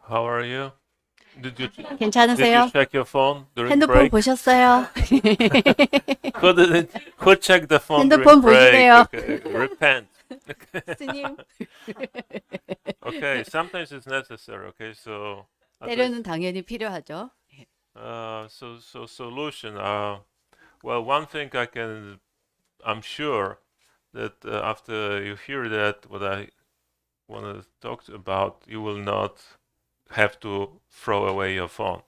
How are you? Did you 괜찮으세요? check your phone during 핸드폰 break? 보셨어요? Who checked the phone during 핸드폰 break? 보시래요. Okay, repent. 스님, Okay, sometimes it's necessary. Okay, so at least 때려는 당연히 필요하죠. so solution. Well, one thing I'm sure that after you hear that, what I want to talk about, you will not have to throw away your phone.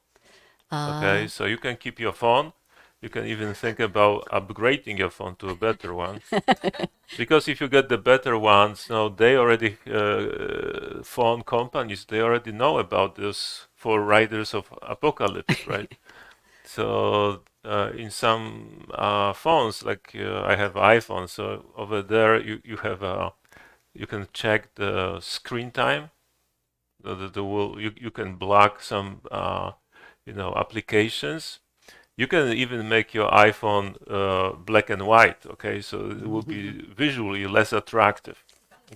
Okay, 아, so you can keep your phone. You can even think about upgrading your phone to a better one. Because if you get the better ones, no, they already phone companies they already know about this for riders of apocalypse, right? So in some phones, like I have iPhone, so over there you have you can check the screen time. You can block some applications. You can even make your iPhone black and white. Okay, so it will be visually less attractive.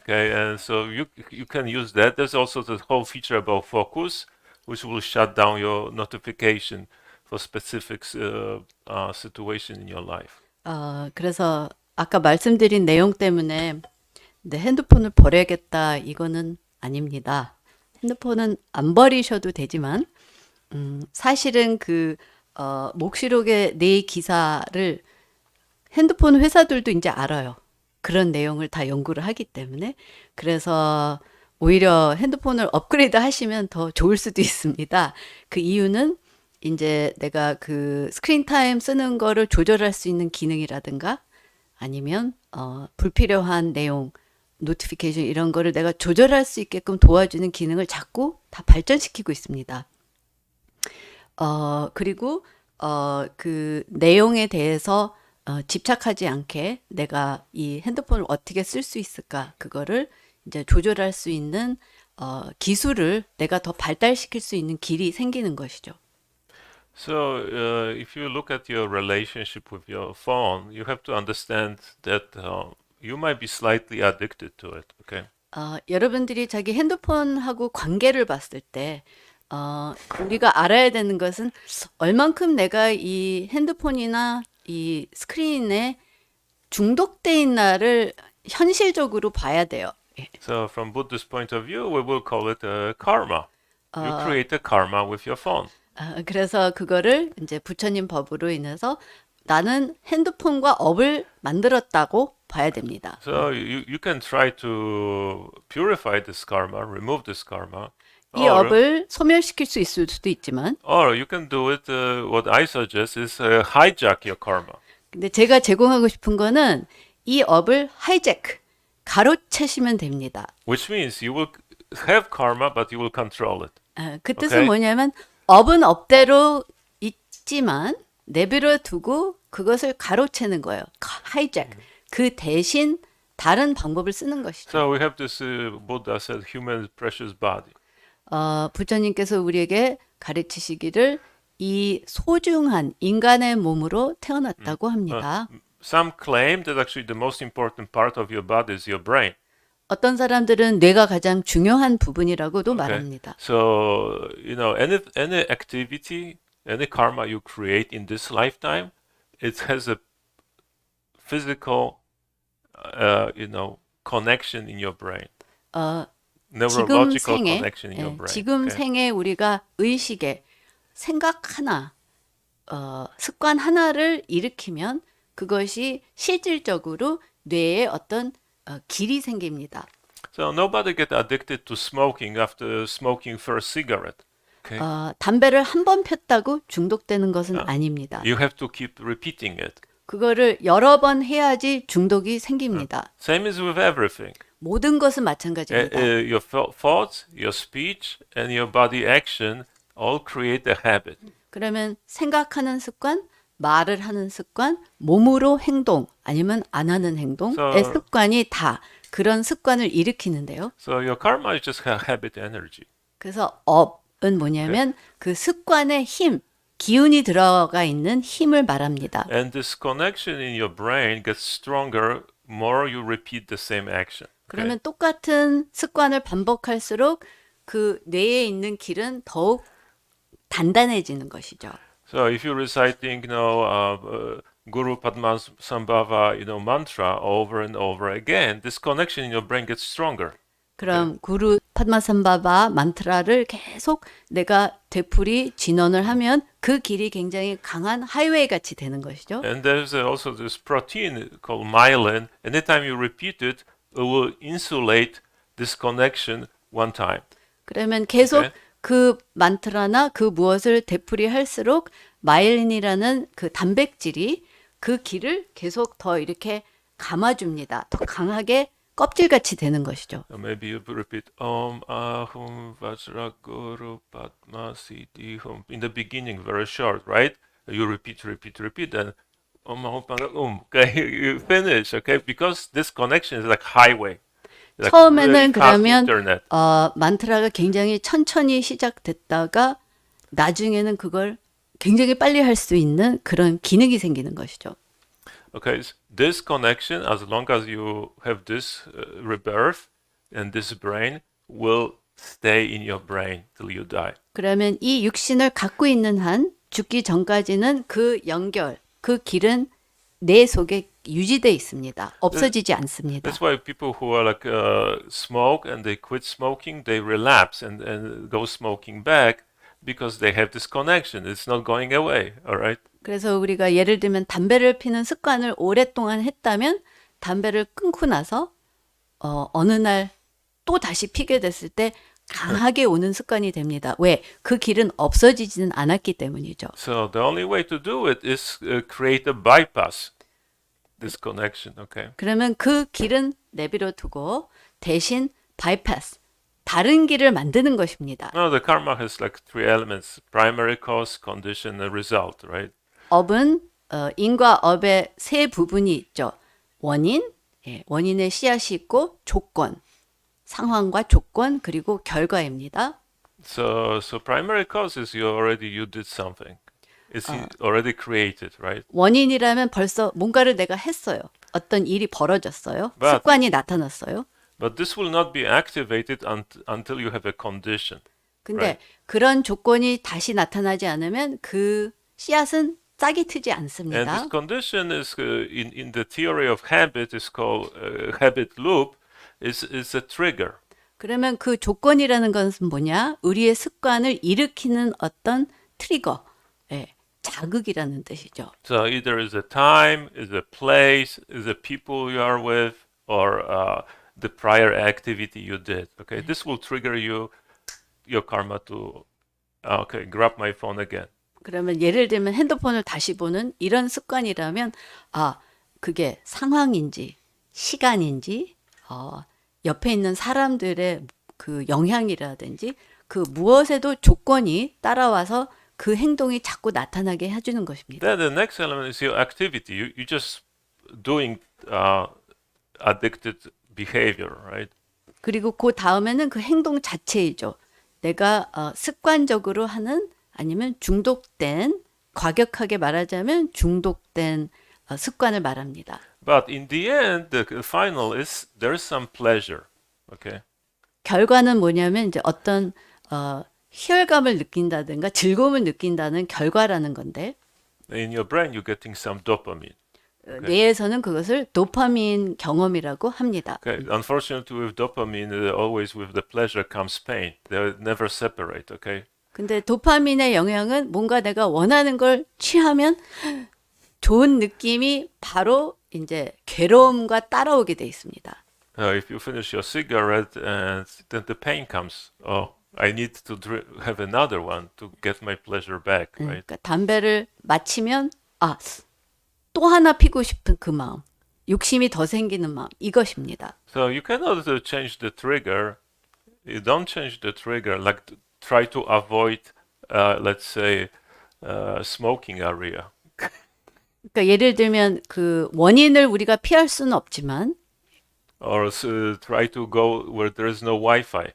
Okay, and so you can use that. There's also the whole feature about focus, which will shut down your notification for specific situation in your life. 그래서 아까 말씀드린 내용 때문에 내 핸드폰을 버려야겠다 이거는 아닙니다. 핸드폰은 안 버리셔도 되지만 사실은 목시록의 내 기사를 핸드폰 회사들도 이제 알아요. 그런 내용을 다 연구를 하기 때문에 그래서 오히려 핸드폰을 업그레이드 하시면 더 좋을 수도 있습니다. 그 이유는 이제 내가 그 스크린 타임 쓰는 거를 조절할 수 있는 기능이라든가 아니면 불필요한 내용, 노티피케이션 이런 거를 내가 조절할 수 있게끔 도와주는 기능을 자꾸 다 발전시키고 있습니다. 그리고 그 내용에 대해서 집착하지 않게 내가 이 핸드폰을 어떻게 쓸 수 있을까 그거를 이제 조절할 수 있는 기술을 내가 더 발달시킬 수 있는 길이 생기는 것이죠. So, if you look at your relationship with your phone, you have to understand that you might be slightly addicted to it. Okay. 여러분들이 자기 핸드폰하고 관계를 봤을 때 우리가 알아야 되는 것은 얼만큼 내가 이 핸드폰이나 이 스크린에 중독돼 있나를 현실적으로 봐야 돼요. So, from Buddhist point of view, we will call it karma. You 어, create a karma with your phone. 그래서 그거를 이제 부처님 법으로 인해서 나는 핸드폰과 업을 만들었다고 봐야 됩니다. So, you can try to purify this karma, remove this karma, 이 or 업을 소멸시킬 수 있을 수도 있지만, you can do it. What I suggest is hijack your karma, 근데 제가 제공하고 싶은 거는 이 업을 하이제크, 가로채시면 됩니다. which means you will have karma, but you will control it. 그 뜻은 Okay. 뭐냐면 업은 업대로 있지만 내버려 두고 그것을 가로채는 거예요. 하이잭. 그 대신 다른 방법을 쓰는 것이죠. So we have this Buddha said, human precious body. 부처님께서 우리에게 가르치시기를 이 소중한 인간의 몸으로 태어났다고 합니다. Some claim that actually the most important part of your body is your brain. 어떤 사람들은 뇌가 가장 중요한 부분이라고도 Okay. 말합니다. So any activity, any karma you create in this lifetime, it has a physical, connection in your brain, 지금 neurological 생에, connection in your brain. 지금 Okay. 생에 우리가 의식에 생각 하나, 습관 하나를 일으키면 그것이 실질적으로 뇌에 어떤 길이 생깁니다. So nobody get addicted to smoking after smoking first cigarette. Okay. 담배를 한 번 폈다고 중독되는 것은 아닙니다. You have to keep repeating it. 그거를 여러 번 해야지 중독이 생깁니다. Same is with everything. 모든 것은 마찬가지입니다. Your thoughts, your speech, and your body action all create a habit. 그러면 생각하는 습관, 말을 하는 습관, 몸으로 행동, 아니면 안 하는 행동의 So- 습관이 다 그런 습관을 일으키는데요. So your karma is just habit energy. 그래서 업은 뭐냐면 그 습관의 힘, 기운이 들어가 있는 힘을 말합니다. And this connection in your brain gets stronger more you repeat the same action. Okay? 그러면 똑같은 습관을 반복할수록 그 뇌에 있는 길은 더욱 단단해지는 것이죠. So if you're reciting, Guru Padmasambhava, mantra over and over again, this connection in your brain gets stronger. 그럼 구루 padmasambhava 만트라를 계속 내가 되풀이 진원을 하면 그 길이 굉장히 강한 하이웨이 같이 되는 것이죠. And there's also this protein called myelin. Anytime you repeat it, it will insulate this connection one time. 그러면 계속 Okay. 그 만트라나 그 무엇을 되풀이 할수록 마일린이라는 그 단백질이 그 길을 계속 더 이렇게 감아줍니다. 더 강하게 껍질같이 되는 것이죠. Maybe you repeat Om Ahum Vajraguru Padma Siddhi Hum. In the beginning, very short, right? You repeat, then Om Ahum Padma Okay, you finish, okay? Because this connection is like highway. Like 처음에는 really fast 그러면 internet. 만트라가 굉장히 천천히 시작됐다가 나중에는 그걸 굉장히 빨리 할 수 있는 그런 기능이 생기는 것이죠. Okay, this connection, as long as you have this rebirth and this brain, will stay in your brain till you die. 그러면 이 육신을 갖고 있는 한 죽기 전까지는 그 연결, 그 길은 뇌 속에 유지돼 있습니다. 없어지지 않습니다. That's why people who are like smoke and they quit smoking, they relapse and go smoking back because they have this connection. It's not going away. All right. 그래서 우리가 예를 들면 담배를 피는 습관을 오랫동안 했다면 담배를 끊고 나서 어느 날 또 다시 피게 됐을 때 강하게 오는 습관이 됩니다. 왜? 그 길은 없어지지는 않았기 때문이죠. So the only way to do it is create a bypass this connection. Okay. 그러면 그 길은 내버려 두고 대신 바이패스, 다른 길을 만드는 것입니다. Now the karma has like three elements: primary cause, condition, and result. Right. 업은 인과 업의 세 부분이 있죠. 원인, 원인의 씨앗이 있고 조건, 상황과 조건 그리고 결과입니다. So primary cause is you did something. It's already created, right? 원인이라면 벌써 뭔가를 내가 했어요. 어떤 일이 벌어졌어요. But- 습관이 나타났어요. But this will not be activated until you have a condition. 근데 Right. 그런 조건이 다시 나타나지 않으면 그 씨앗은 싹이 트지 And 않습니다. this condition is in the theory of habit is called habit loop. Is a trigger. 그러면 그 조건이라는 것은 뭐냐? 우리의 습관을 일으키는 어떤 트리거, 자극이라는 뜻이죠. So either is a time, is a place, is the people you are with, or the prior activity you did. Okay, this will trigger your karma to okay, grab my phone again. 그러면 예를 들면 핸드폰을 다시 보는 이런 습관이라면 그게 상황인지 시간인지 옆에 있는 사람들의 그 영향이라든지 그 무엇에도 조건이 따라와서 그 행동이 자꾸 나타나게 해주는 것입니다. Then the next element is your activity. You just doing addicted behavior, right? 그리고 그 다음에는 그 행동 자체이죠. 내가 습관적으로 하는 아니면 중독된, 과격하게 말하자면 중독된 습관을 말합니다. But in the end, the final is there's some pleasure. Okay. 결과는 뭐냐면 이제 어떤 희열감을 느낀다든가 즐거움을 느낀다는 결과라는 건데 In your brain, you're getting some dopamine. 뇌에서는 그것을 도파민 경험이라고 합니다. Okay. Unfortunately, with dopamine, always with the pleasure comes pain. They never separate. Okay. 근데 도파민의 영향은 뭔가 내가 원하는 걸 취하면 좋은 느낌이 바로 이제 괴로움과 따라오게 돼 있습니다. If you finish your cigarette and then the pain comes, oh, I need to have another one to get my pleasure back, right? 그러니까 담배를 마치면 또 하나 피고 싶은 그 마음, 욕심이 더 생기는 마음 이것입니다. So you cannot change the trigger. You don't change the trigger like try to avoid, let's say, smoking area. 그러니까 예를 들면 그 원인을 우리가 피할 수는 없지만 Or try to go where there is no Wi-Fi.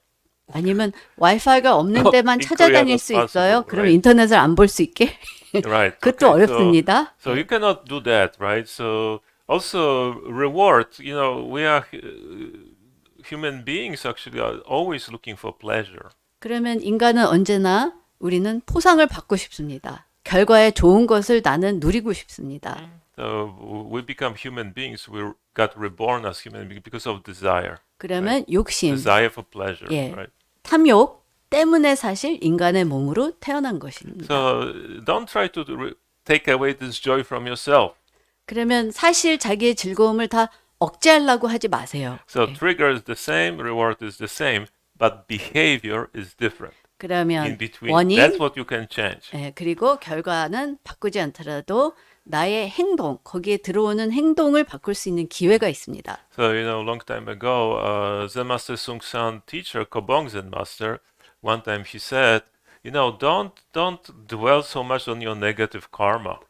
아니면 와이파이가 없는 데만 In 찾아다닐 Korea, 수 that's 있어요. possible, 그럼 right? 인터넷을 안 볼 수 있게? Right. 그것도 Okay, 어렵습니다. So you cannot do that, right? So also reward. We are human beings actually are always looking for pleasure. 그러면 인간은 언제나 우리는 포상을 받고 싶습니다. 결과에 좋은 것을 나는 누리고 싶습니다. So we become human beings. We got reborn as human beings because of desire. 그러면 욕심, Desire for pleasure, 예, right? 탐욕 때문에 사실 인간의 몸으로 태어난 것입니다. So don't try to take away this joy from yourself. 그러면 사실 자기의 즐거움을 다 억제하려고 하지 마세요. So trigger is the same, reward is the same, but behavior is different. in 그러면 between. 원인, That's what you can change. 예, 그리고 결과는 바꾸지 않더라도 나의 행동, 거기에 들어오는 행동을 바꿀 수 있는 기회가 있습니다. So a long time ago, Zen Master Sung San teacher, Kobong Zen Master, one time he said, don't dwell so much on your negative karma.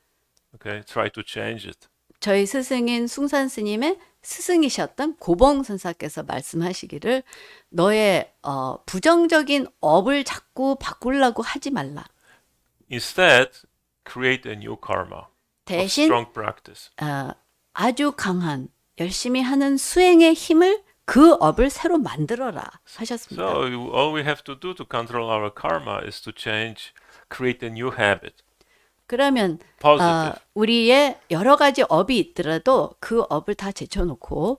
Okay, try to change it. 저희 스승인 숭산 스님의 스승이셨던 고봉 선사께서 말씀하시기를 너의 부정적인 업을 자꾸 바꾸려고 하지 말라. Instead, create a new karma of 대신 strong practice. 아주 강한 열심히 하는 수행의 힘을 그 업을 새로 만들어라 하셨습니다. So all we have to do to control our karma is to create a new habit. 그러면 Positive. 우리의 여러 가지 업이 있더라도 그 업을 다 제쳐놓고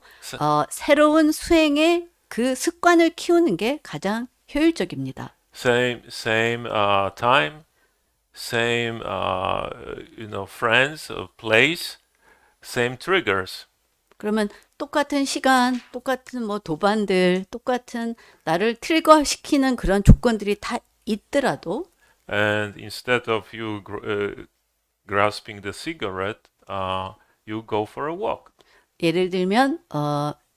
새로운 수행의 그 습관을 키우는 게 가장 효율적입니다. Same time, same friends, place, same triggers. 그러면 똑같은 시간, 똑같은 뭐 도반들, 똑같은 나를 트리거시키는 그런 조건들이 다 있더라도 And instead of you grasping the cigarette, you go for a walk. 예를 들면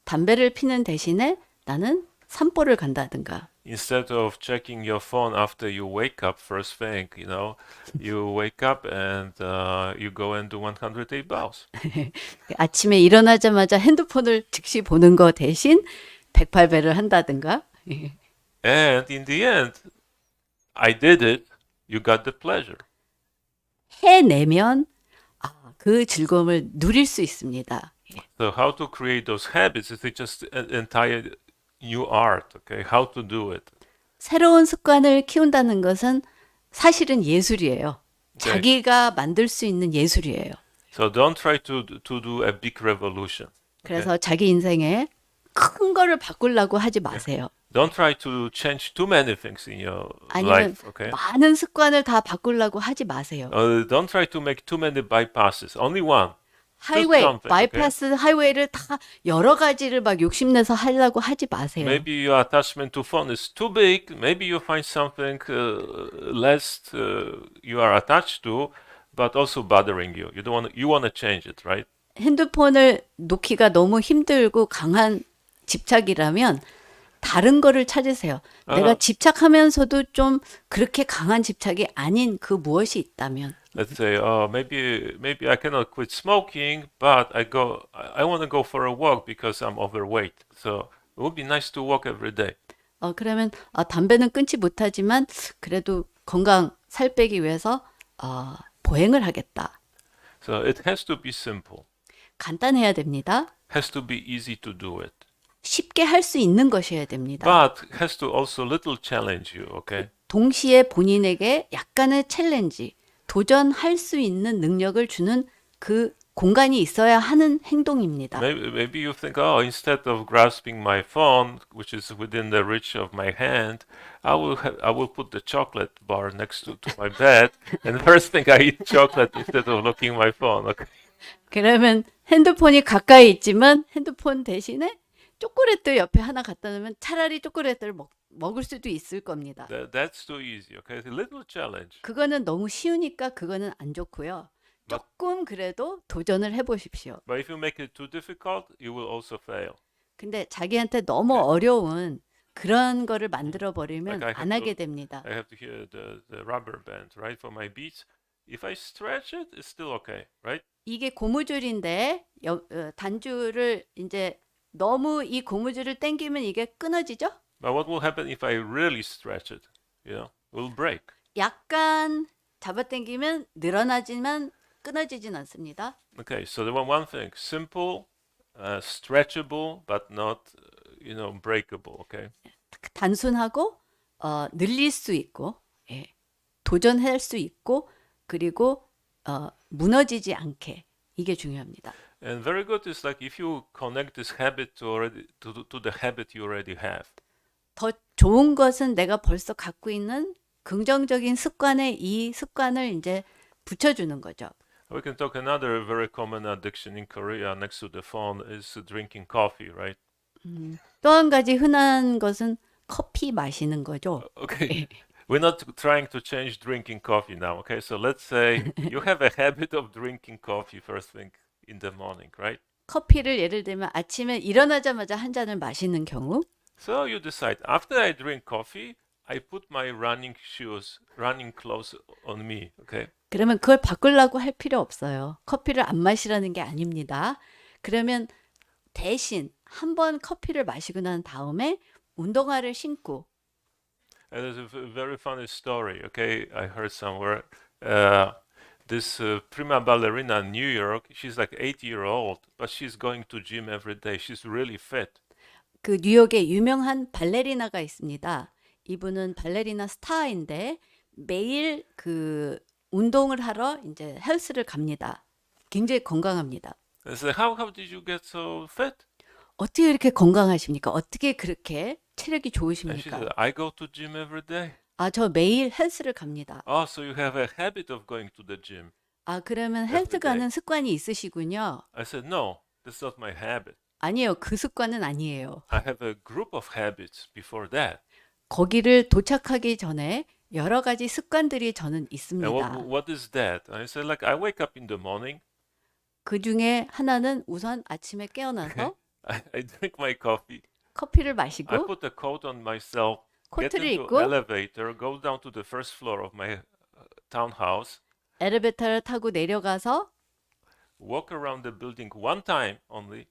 담배를 피는 대신에 나는 산보를 간다든가 Instead of checking your phone after you wake up first thing, you wake up and you go and do 108 bows. 아침에 일어나자마자 핸드폰을 즉시 보는 거 대신 108배를 한다든가 And in the end, I did it. You got the pleasure. 해내면 그 즐거움을 누릴 수 있습니다. So how to create those habits is just an entire new art. Okay, how to do it. 새로운 습관을 키운다는 것은 사실은 예술이에요. 자기가 만들 수 있는 예술이에요. So don't try to do a big revolution. 그래서 자기 인생에 큰 거를 바꾸려고 하지 마세요. Don't try to change too many things in your 아니면 life. Okay. 많은 습관을 다 바꾸려고 하지 마세요. Don't try to make too many bypasses. Only one. 하이웨이, something, 바이파스 하이웨이를 다 여러 가지를 막 욕심내서 하려고 하지 마세요. Maybe your attachment to phone is too big. Maybe you find something less you are attached to, but also bothering you. You want to change it, right? 핸드폰을 놓기가 너무 힘들고 강한 집착이라면 다른 거를 찾으세요. 내가 집착하면서도 좀 그렇게 강한 집착이 아닌 그 무엇이 있다면. Let's say, maybe I cannot quit smoking, but I want to go for a walk because I'm overweight. So it would be nice to walk every day. 그러면 담배는 끊지 못하지만 그래도 건강 살 빼기 위해서 보행을 하겠다. So it has to be simple. 간단해야 됩니다. Has to be easy to do it. 쉽게 할 수 있는 것이어야 됩니다. But has to also little challenge you, okay? 동시에 본인에게 약간의 챌린지, 도전할 수 있는 능력을 주는 그 공간이 있어야 하는 행동입니다. Maybe you think, instead of grasping my phone, which is within the reach of my hand, I will put the chocolate bar next to my bed, and first thing I eat chocolate instead of looking my phone. Okay. 그러면 핸드폰이 가까이 있지만 핸드폰 대신에 초콜릿도 옆에 하나 갖다 놓으면 차라리 초콜릿을 먹을 수도 있을 겁니다. That's too easy. Okay, it's a little challenge. 그거는 너무 쉬우니까 그거는 안 좋고요. 조금 그래도 도전을 해보십시오. But if you make it too difficult, you will also fail. 근데 자기한테 너무 어려운 그런 거를 만들어 버리면 Like 안 하게 됩니다. I have to hear the rubber band, right? For my beats, if I stretch it, it's still okay, right? 이게 고무줄인데 단줄을 이제 너무 이 고무줄을 당기면 이게 끊어지죠? But what will happen if I really stretch it? It will break. 약간 잡아당기면 늘어나지만 끊어지진 않습니다. Okay, so the one thing, simple, stretchable, but not, breakable. Okay. 단순하고 늘릴 수 있고 예, 도전할 수 있고 그리고 무너지지 않게 이게 중요합니다. And very good is like if you connect this habit to the habit you already have. 더 좋은 것은 내가 벌써 갖고 있는 긍정적인 습관에 이 습관을 이제 붙여주는 거죠. We can talk another very common addiction in Korea next to the phone is drinking coffee, right? 또 한 가지 흔한 것은 커피 마시는 거죠. Okay. We're not trying to change drinking coffee now, okay? So let's say you have a habit of drinking coffee first thing in the morning, right? 커피를 예를 들면 아침에 일어나자마자 한 잔을 마시는 경우 So you decide, after I drink coffee, I put my running shoes, running clothes on me, okay? 그러면 그걸 바꾸려고 할 필요 없어요. 커피를 안 마시라는 게 아닙니다. 그러면 대신 한 번 커피를 마시고 난 다음에 운동화를 신고 And there's a very funny story, okay? I heard somewhere. This prima ballerina in New York, she's like 8 years old, but she's going to gym every day. She's really fit. 그 뉴욕에 유명한 발레리나가 있습니다. 이분은 발레리나 스타인데 매일 그 운동을 하러 이제 헬스를 갑니다. 굉장히 건강합니다. I said, how did you get so fit? 어떻게 이렇게 건강하십니까? 어떻게 그렇게 체력이 And she said, 좋으십니까? I go to gym every day. 아, 저 매일 헬스를 갑니다. Oh, so you have a habit of going to the gym. 아, 그러면 Every 헬스 day. 가는 습관이 있으시군요. I said, no, that's not my habit. 아니에요. 그 습관은 아니에요. I have a group of habits before that. 거기를 도착하기 전에 여러 가지 습관들이 저는 And 있습니다. what is that? I said, like, I wake up in the morning, 그 중에 하나는 우선 아침에 깨어나서 I drink my coffee, 커피를 I 마시고 put a coat on myself, get 코트를 into 입고 elevator, go down to the first floor of my townhouse, 엘리베이터를 타고 내려가서 walk around the building one time only,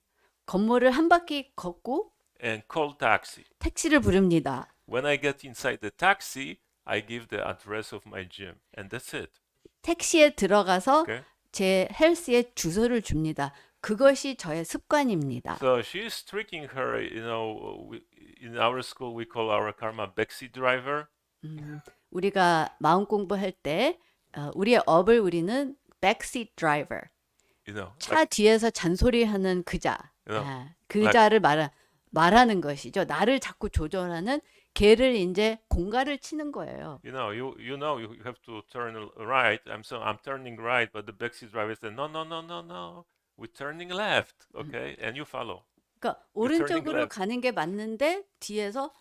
건물을 한 바퀴 걷고 and call taxi. 택시를 부릅니다. When I get inside the taxi, I give the address of my gym, and that's it. 택시에 들어가서 Okay. 제 헬스의 주소를 줍니다. 그것이 저의 습관입니다. So she's tricking her. In our school, we call our karma backseat driver. 우리가 마음 공부할 때 우리의 업을 우리는 backseat driver, 차 뒤에서 잔소리하는 그자, 그자를 말하는 것이죠. 나를 자꾸 조절하는 걔를 이제 공갈을 치는 거예요. You have to turn right. I'm turning right, but the backseat driver said, no, no, no, no, no. We're turning left, okay? And you follow. 그러니까 turning 오른쪽으로 left. 가는 게 맞는데 뒤에서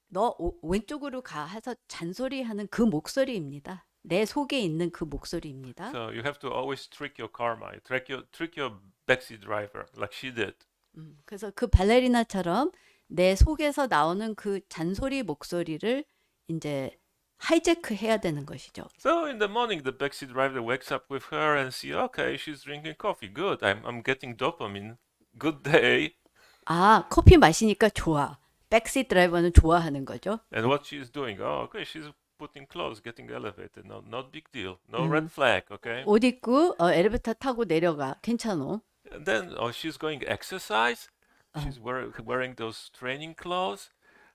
너 왼쪽으로 가 해서 잔소리하는 그 목소리입니다. 내 속에 있는 그 목소리입니다. So you have to always trick your karma. You trick your backseat driver, like she did. 그래서 그 발레리나처럼 내 속에서 나오는 그 잔소리 목소리를 이제 하이제크 해야 되는 것이죠. So in the morning, the backseat driver wakes up with her and see, okay, she's drinking coffee. Good. I'm getting dopamine. Good day. 아, 커피 마시니까 좋아. 백시트 드라이버는 좋아하는 거죠. And what she's doing? Oh, okay, she's putting clothes, getting elevated. No, not big deal. No red flag. Okay. 옷 입고 엘리베이터 타고 내려가. 괜찮어. And then she's going exercise. She's wearing those training clothes.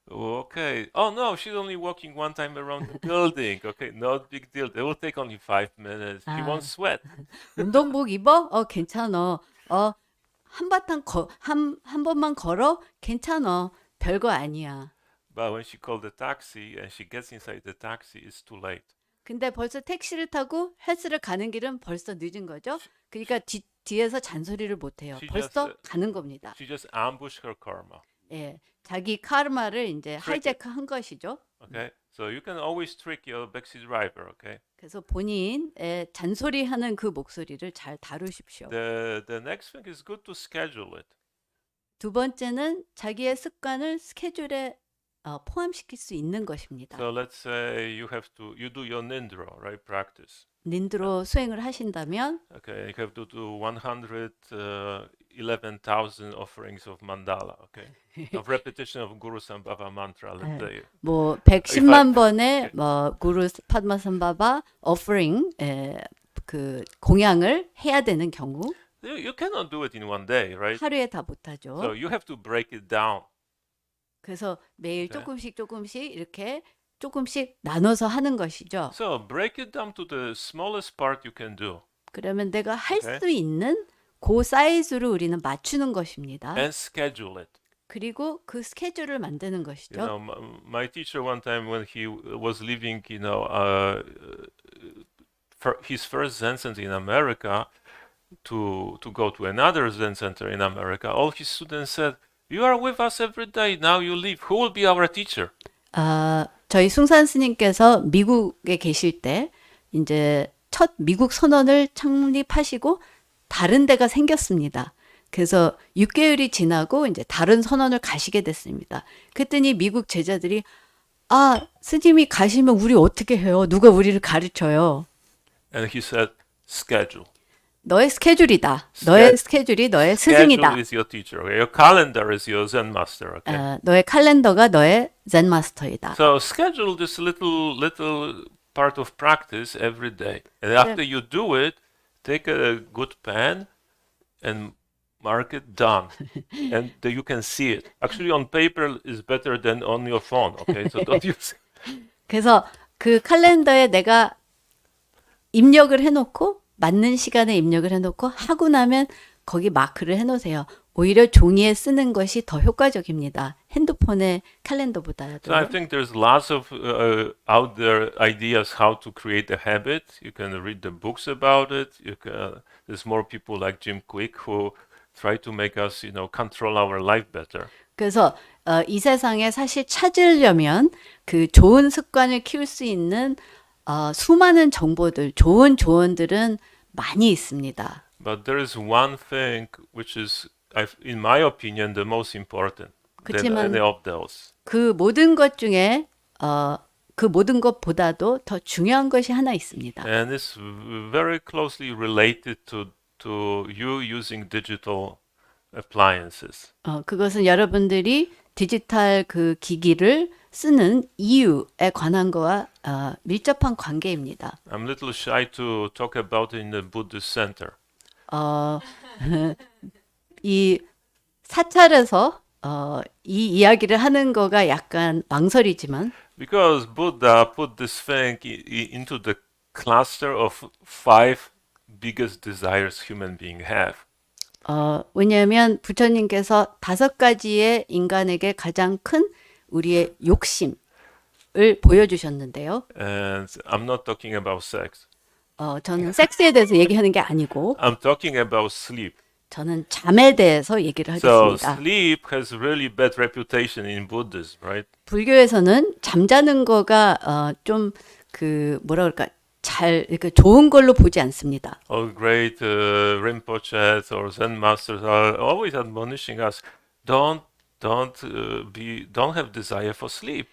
Okay. Oh no, she's only walking one time around the building. Okay, not big deal. They will take only 5 minutes. She won't sweat. 운동복 입어? 괜찮어. 한 번만 걸어? 괜찮어. 별거 아니야. But when she called the taxi and she gets inside the taxi, it's too late. 근데 벌써 택시를 타고 헬스를 가는 길은 벌써 늦은 거죠. 그러니까 뒤에서 잔소리를 못 해요. 벌써 가는 겁니다. She just ambushed her karma. 예. 자기 카르마를 이제 하이제크 한 것이죠. Okay, so you can always trick your backseat driver. Okay. 그래서 본인의 잔소리하는 그 목소리를 잘 다루십시오. The next thing is good to schedule it. 두 번째는 자기의 습관을 스케줄에 포함시킬 수 있는 것입니다. So let's say you do your Nindro, right? Practice. 닌드로 수행을 하신다면 Okay, you have to do 111,000 offerings of mandala. Okay, of repetition of Guru Sambhava mantra. Let's say. 뭐 110만 번의 뭐 구루 파드마삼바바 offering 그 공양을 해야 되는 경우 You cannot do it in one day, right? 하루에 다 못하죠. So you have to break it down. 그래서 매일 Okay. 조금씩 이렇게 조금씩 나눠서 하는 것이죠. So break it down to the smallest part you can do 그러면 내가 할 Okay. 수 있는 그 사이즈로 우리는 맞추는 것입니다. and schedule it. 그리고 그 스케줄을 만드는 You 것이죠. know, my teacher one time when he was leaving, his first Zen center in America to go to another Zen center in America, all his students said, "You are with us every day. Now you leave. Who will be our teacher?" 저희 숭산 스님께서 미국에 계실 때 이제 첫 미국 선언을 창립하시고 다른 데가 생겼습니다. 그래서 6개월이 지나고 이제 다른 선언을 가시게 됐습니다. 그랬더니 미국 제자들이 스님이 가시면 우리 어떻게 해요? 누가 우리를 가르쳐요? And he said, "Schedule. 너의 스케줄이다. 너의 스케줄이 너의 스승이다. Schedule is your teacher. Okay? Your calendar is your Zen master." Okay. 너의 칼렌더가 너의 젠 마스터이다. So schedule this little part of practice every day, and after you do it, take a good pen and mark it done, and you can see it. Actually, on paper is better than on your phone. Okay, so don't use. 그래서 그 칼렌더에 내가 입력을 해놓고 맞는 시간에 입력을 해놓고 하고 나면 거기 마크를 해놓으세요. 오히려 종이에 쓰는 것이 더 효과적입니다. 핸드폰의 칼렌더보다도. So I think there's lots of out there ideas how to create a habit. You can read the books about it. There's more people like Jim Quick who try to make us, control our life better. 그래서 이 세상에 사실 찾으려면 그 좋은 습관을 키울 수 있는 수많은 정보들, 좋은 조언들은 많이 있습니다. But there is one thing which is, in my opinion, the most important than 그치만 any of those. 그 모든 것 중에 그 모든 것보다도 더 중요한 것이 하나 있습니다. And it's very closely related to you using digital appliances. 그것은 여러분들이 디지털 그 기기를 쓰는 이유에 관한 거와 밀접한 관계입니다. I'm a little shy to talk about it in the Buddhist center. 이 사찰에서 이 이야기를 하는 거가 약간 망설이지만 Because Buddha put this thing into the cluster of 5 biggest desires human beings have. 왜냐하면 부처님께서 5가지의 인간에게 가장 큰 우리의 욕심을 보여주셨는데요. And I'm not talking about sex. 저는 섹스에 대해서 얘기하는 게 아니고 I'm talking about sleep. 저는 잠에 대해서 얘기를 So 하겠습니다. sleep has really bad reputation in Buddhism, right? 불교에서는 잠자는 거가 좀 그 뭐라 그럴까 그러니까 좋은 걸로 보지 않습니다. All great Rinpoches or Zen masters are always admonishing us, don't have desire for sleep.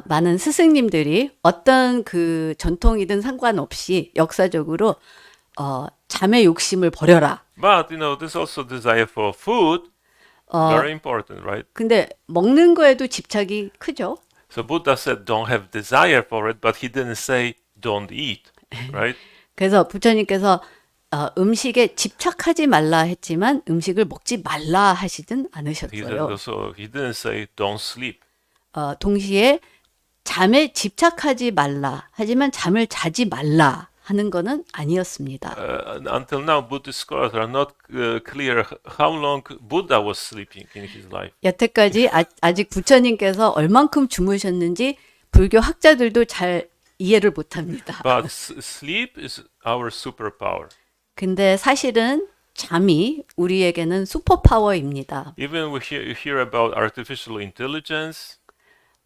많은 스승님들이 어떤 그 전통이든 상관없이 역사적으로 잠의 욕심을 버려라. But there's also desire for food, very important, right? 근데 먹는 거에도 집착이 크죠. So Buddha said, don't have desire for it, but he didn't say, don't eat, right? 그래서 부처님께서 음식에 집착하지 말라 했지만 음식을 먹지 말라 하시진 않으셨어요. He didn't say, don't sleep. 동시에 잠에 집착하지 말라 하지만 잠을 자지 말라 하는 거는 아니었습니다. Until now, Buddhist scholars are not clear how long Buddha was sleeping in his life. 여태까지 아직 부처님께서 얼만큼 주무셨는지 불교 학자들도 잘 이해를 못합니다. But sleep is our superpower. 근데 사실은 잠이 우리에게는 슈퍼파워입니다. Even we hear about artificial intelligence,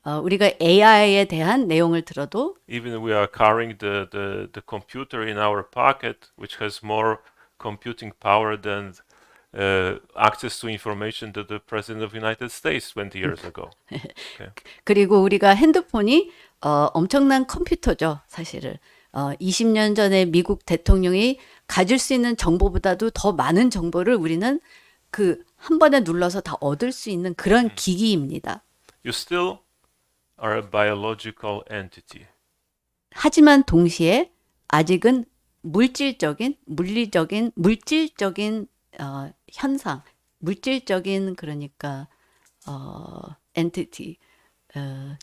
우리가 AI에 대한 내용을 들어도 even we are carrying the computer in our pocket, which has more computing power than access to information that the President of the United States 20 years ago. Okay. 그리고 우리가 핸드폰이 엄청난 컴퓨터죠, 사실은. 20년 전에 미국 대통령이 가질 수 있는 정보보다도 더 많은 정보를 우리는 그 한 번에 눌러서 다 얻을 수 있는 그런 기기입니다. You still are a biological entity. 하지만 동시에 아직은 물질적인 현상, 물질적인 그러니까 entity,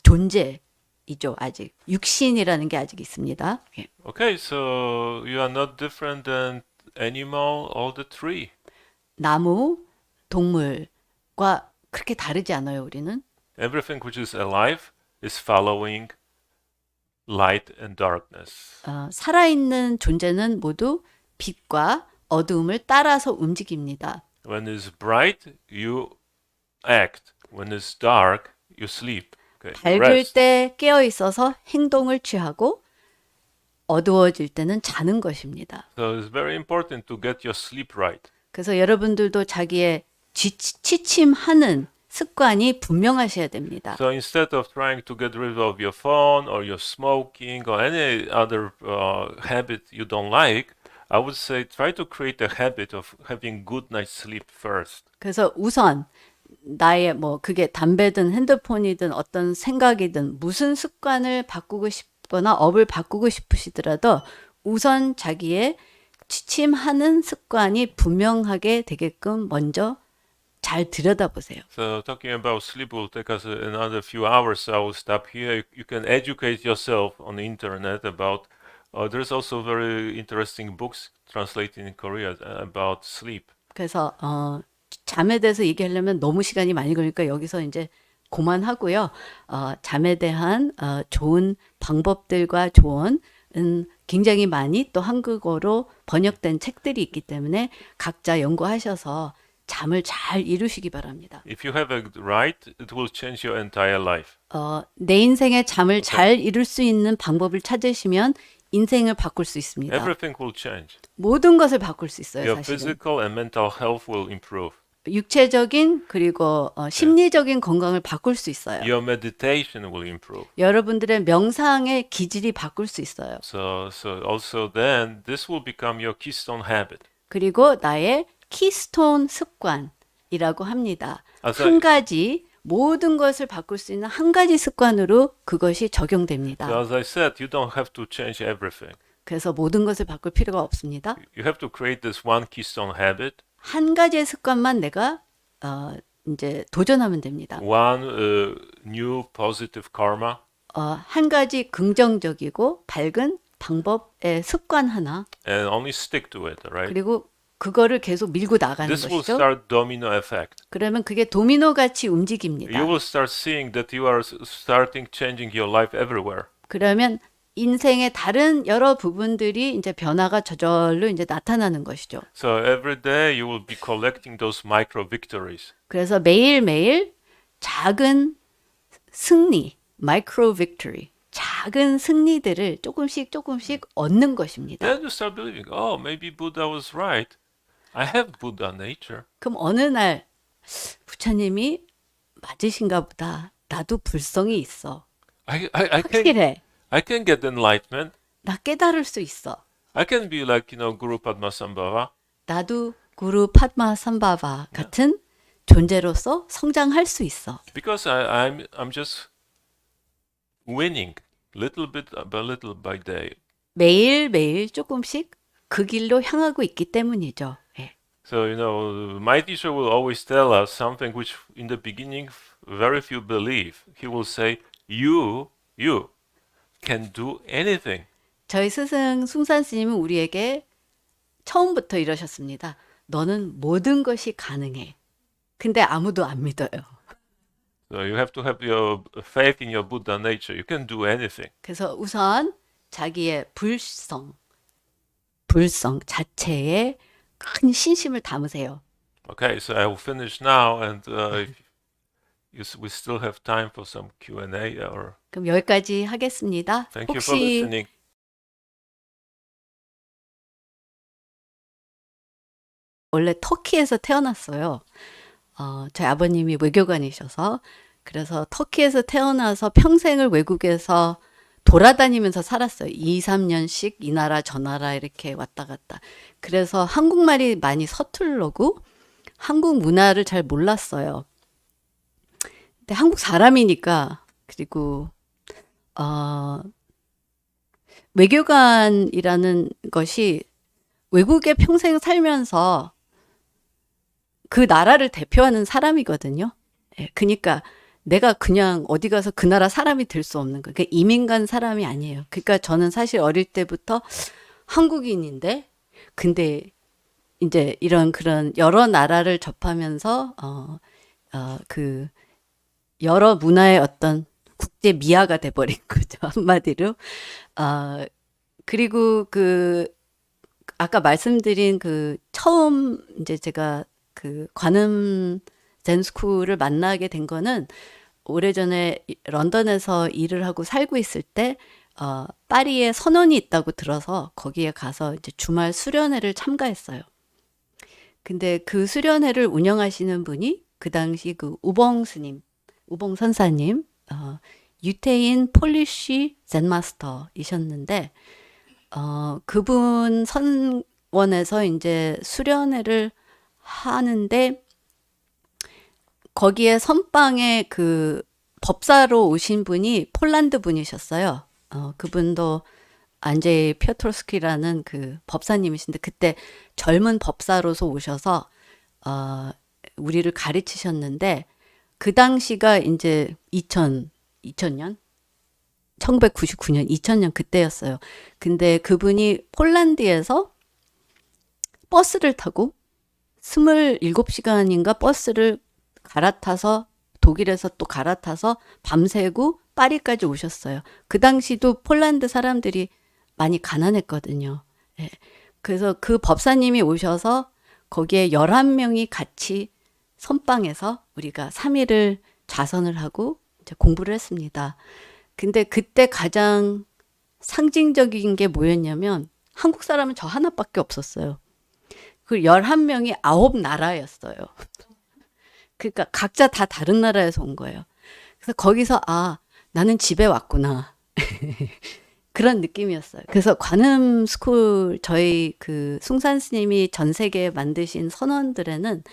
존재이죠. 아직 육신이라는 게 아직 있습니다. 예. Okay, so you are not different than animal or the tree. 나무, 동물과 그렇게 다르지 않아요, 우리는. Everything which is alive is following light and darkness. 살아있는 존재는 모두 빛과 어두움을 따라서 움직입니다. When it's bright, you act. When it's dark, you sleep. Okay, 밝을 rest. 때 깨어 있어서 행동을 취하고 어두워질 때는 자는 것입니다. So it's very important to get your sleep right. 그래서 여러분들도 자기의 취침하는 습관이 분명하셔야 됩니다. So instead of trying to get rid of your phone or your smoking or any other habit you don't like, I would say try to create a habit of having good night's sleep first. 그래서 우선 나의 뭐 그게 담배든 핸드폰이든 어떤 생각이든 무슨 습관을 바꾸고 싶거나 업을 바꾸고 싶으시더라도 우선 자기의 취침하는 습관이 분명하게 되게끔 먼저 잘 들여다보세요. So talking about sleep will take us another few hours. So I will stop here. You can educate yourself on the internet about. There's also very interesting books translated in Korea about sleep. 그래서 잠에 대해서 얘기하려면 너무 시간이 많이 걸리니까 여기서 이제 그만하고요. 잠에 대한 좋은 방법들과 조언은 굉장히 많이 또 한국어로 번역된 책들이 있기 때문에 각자 연구하셔서 잠을 잘 이루시기 바랍니다. If you have it right, it will change your entire life. 내 인생의 잠을 잘 이룰 수 있는 방법을 찾으시면 인생을 바꿀 수 있습니다. Everything will change. 모든 것을 바꿀 수 있어요, Your 사실은. physical and mental health will improve. 육체적인 그리고 심리적인 건강을 바꿀 수 있어요. Your meditation will improve. 여러분들의 명상의 기질이 바꿀 수 있어요. So also then this will become your keystone habit. 그리고 나의 키스톤 습관이라고 합니다. 아, 한 가지 모든 것을 바꿀 수 있는 한 가지 습관으로 그것이 So 적용됩니다. as I said, you don't have to change everything. 그래서 모든 것을 바꿀 필요가 없습니다. You have to create this one keystone habit, 한 가지의 습관만 내가 이제 도전하면 됩니다. one new positive karma, 한 가지 긍정적이고 밝은 방법의 습관 하나, and only stick to it, right? 그리고 그거를 계속 밀고 나가는 This will 것이죠. start domino effect. 그러면 그게 도미노 같이 움직입니다. You will start seeing that you are starting changing your life everywhere. 그러면 인생의 다른 여러 부분들이 이제 변화가 저절로 이제 나타나는 것이죠. So every day you will be collecting those micro victories. 그래서 매일매일 작은 승리, 마이크로 빅토리, 작은 승리들을 조금씩 얻는 것입니다. Then you start believing, oh, maybe Buddha was right. I have Buddha nature. 그럼 어느 날 부처님이 맞으신가 보다. 나도 불성이 있어. 확실해. I can get enlightenment. 나 깨달을 수 있어. I can be like, Guru Padmasambhava. 나도 구루 파드마 삼바바 같은 존재로서 성장할 수 있어. Because I'm just winning little bit by little by day. 매일매일 조금씩 그 길로 향하고 있기 때문이죠. 예. So, my teacher will always tell us something which in the beginning very few believe. He will say, you can do anything. 저희 스승 숭산 스님은 우리에게 처음부터 이러셨습니다. 너는 모든 것이 가능해. 근데 아무도 안 믿어요. So you have to have your faith in your Buddha nature. You can do anything. 그래서 우선 자기의 불성 자체에 큰 신심을 담으세요. Okay, so I will finish now, and we still have time for some Q&A. Or 그럼 여기까지 하겠습니다. thank you for 혹시 listening. 원래 터키에서 태어났어요. 저희 아버님이 외교관이셔서 그래서 터키에서 태어나서 평생을 외국에서 돌아다니면서 살았어요. 2, 3년씩 이 나라 저 나라 이렇게 왔다 갔다. 그래서 한국말이 많이 서툴르고 한국 문화를 잘 몰랐어요. 근데 한국 사람이니까 그리고 외교관이라는 것이 외국에 평생 살면서 그 나라를 대표하는 사람이거든요. 예, 그러니까 내가 그냥 어디 가서 그 나라 사람이 될 수 없는 거예요. 그러니까 이민 간 사람이 아니에요. 그러니까 저는 사실 어릴 때부터 한국인인데, 근데 이제 이런 그런 여러 나라를 접하면서 그 여러 문화의 어떤 국제 미아가 돼버린 거죠. 한마디로. 어, 그리고 그 아까 말씀드린 그 처음 이제 제가 그 관음 젠스쿨을 만나게 된 거는 오래전에 런던에서 일을 하고 살고 있을 때 파리에 선원이 있다고 들어서 거기에 가서 이제 주말 수련회를 참가했어요. 근데 그 수련회를 운영하시는 분이 그 당시 그 우봉 스님, 우봉 선사님, 유태인 폴리시 젠마스터이셨는데, 그분 선원에서 이제 수련회를 하는데, 거기에 선방에 그 법사로 오신 분이 폴란드 분이셨어요. 그분도 안제이 피오트로스키라는 그 법사님이신데 그때 젊은 법사로서 오셔서 우리를 가르치셨는데 그 당시가 이제 2000년 1999년 2000년 그때였어요. 근데 그분이 폴란드에서 버스를 타고 27시간인가 버스를 갈아타서 독일에서 또 갈아타서 밤새고 파리까지 오셨어요. 그 당시도 폴란드 사람들이 많이 가난했거든요. 예. 그래서 그 법사님이 오셔서 거기에 11명이 같이 선방에서 우리가 3일을 좌선을 하고 이제 공부를 했습니다. 근데 그때 가장 상징적인 게 뭐였냐면 한국 사람은 저 하나밖에 없었어요. 그 11명이 9나라였어요. 그러니까 각자 다 다른 나라에서 온 거예요. 그래서 거기서 나는 집에 왔구나. 그런 느낌이었어요. 그래서 관음 스쿨 저희 그 숭산 스님이 전 세계에 만드신 선원들에는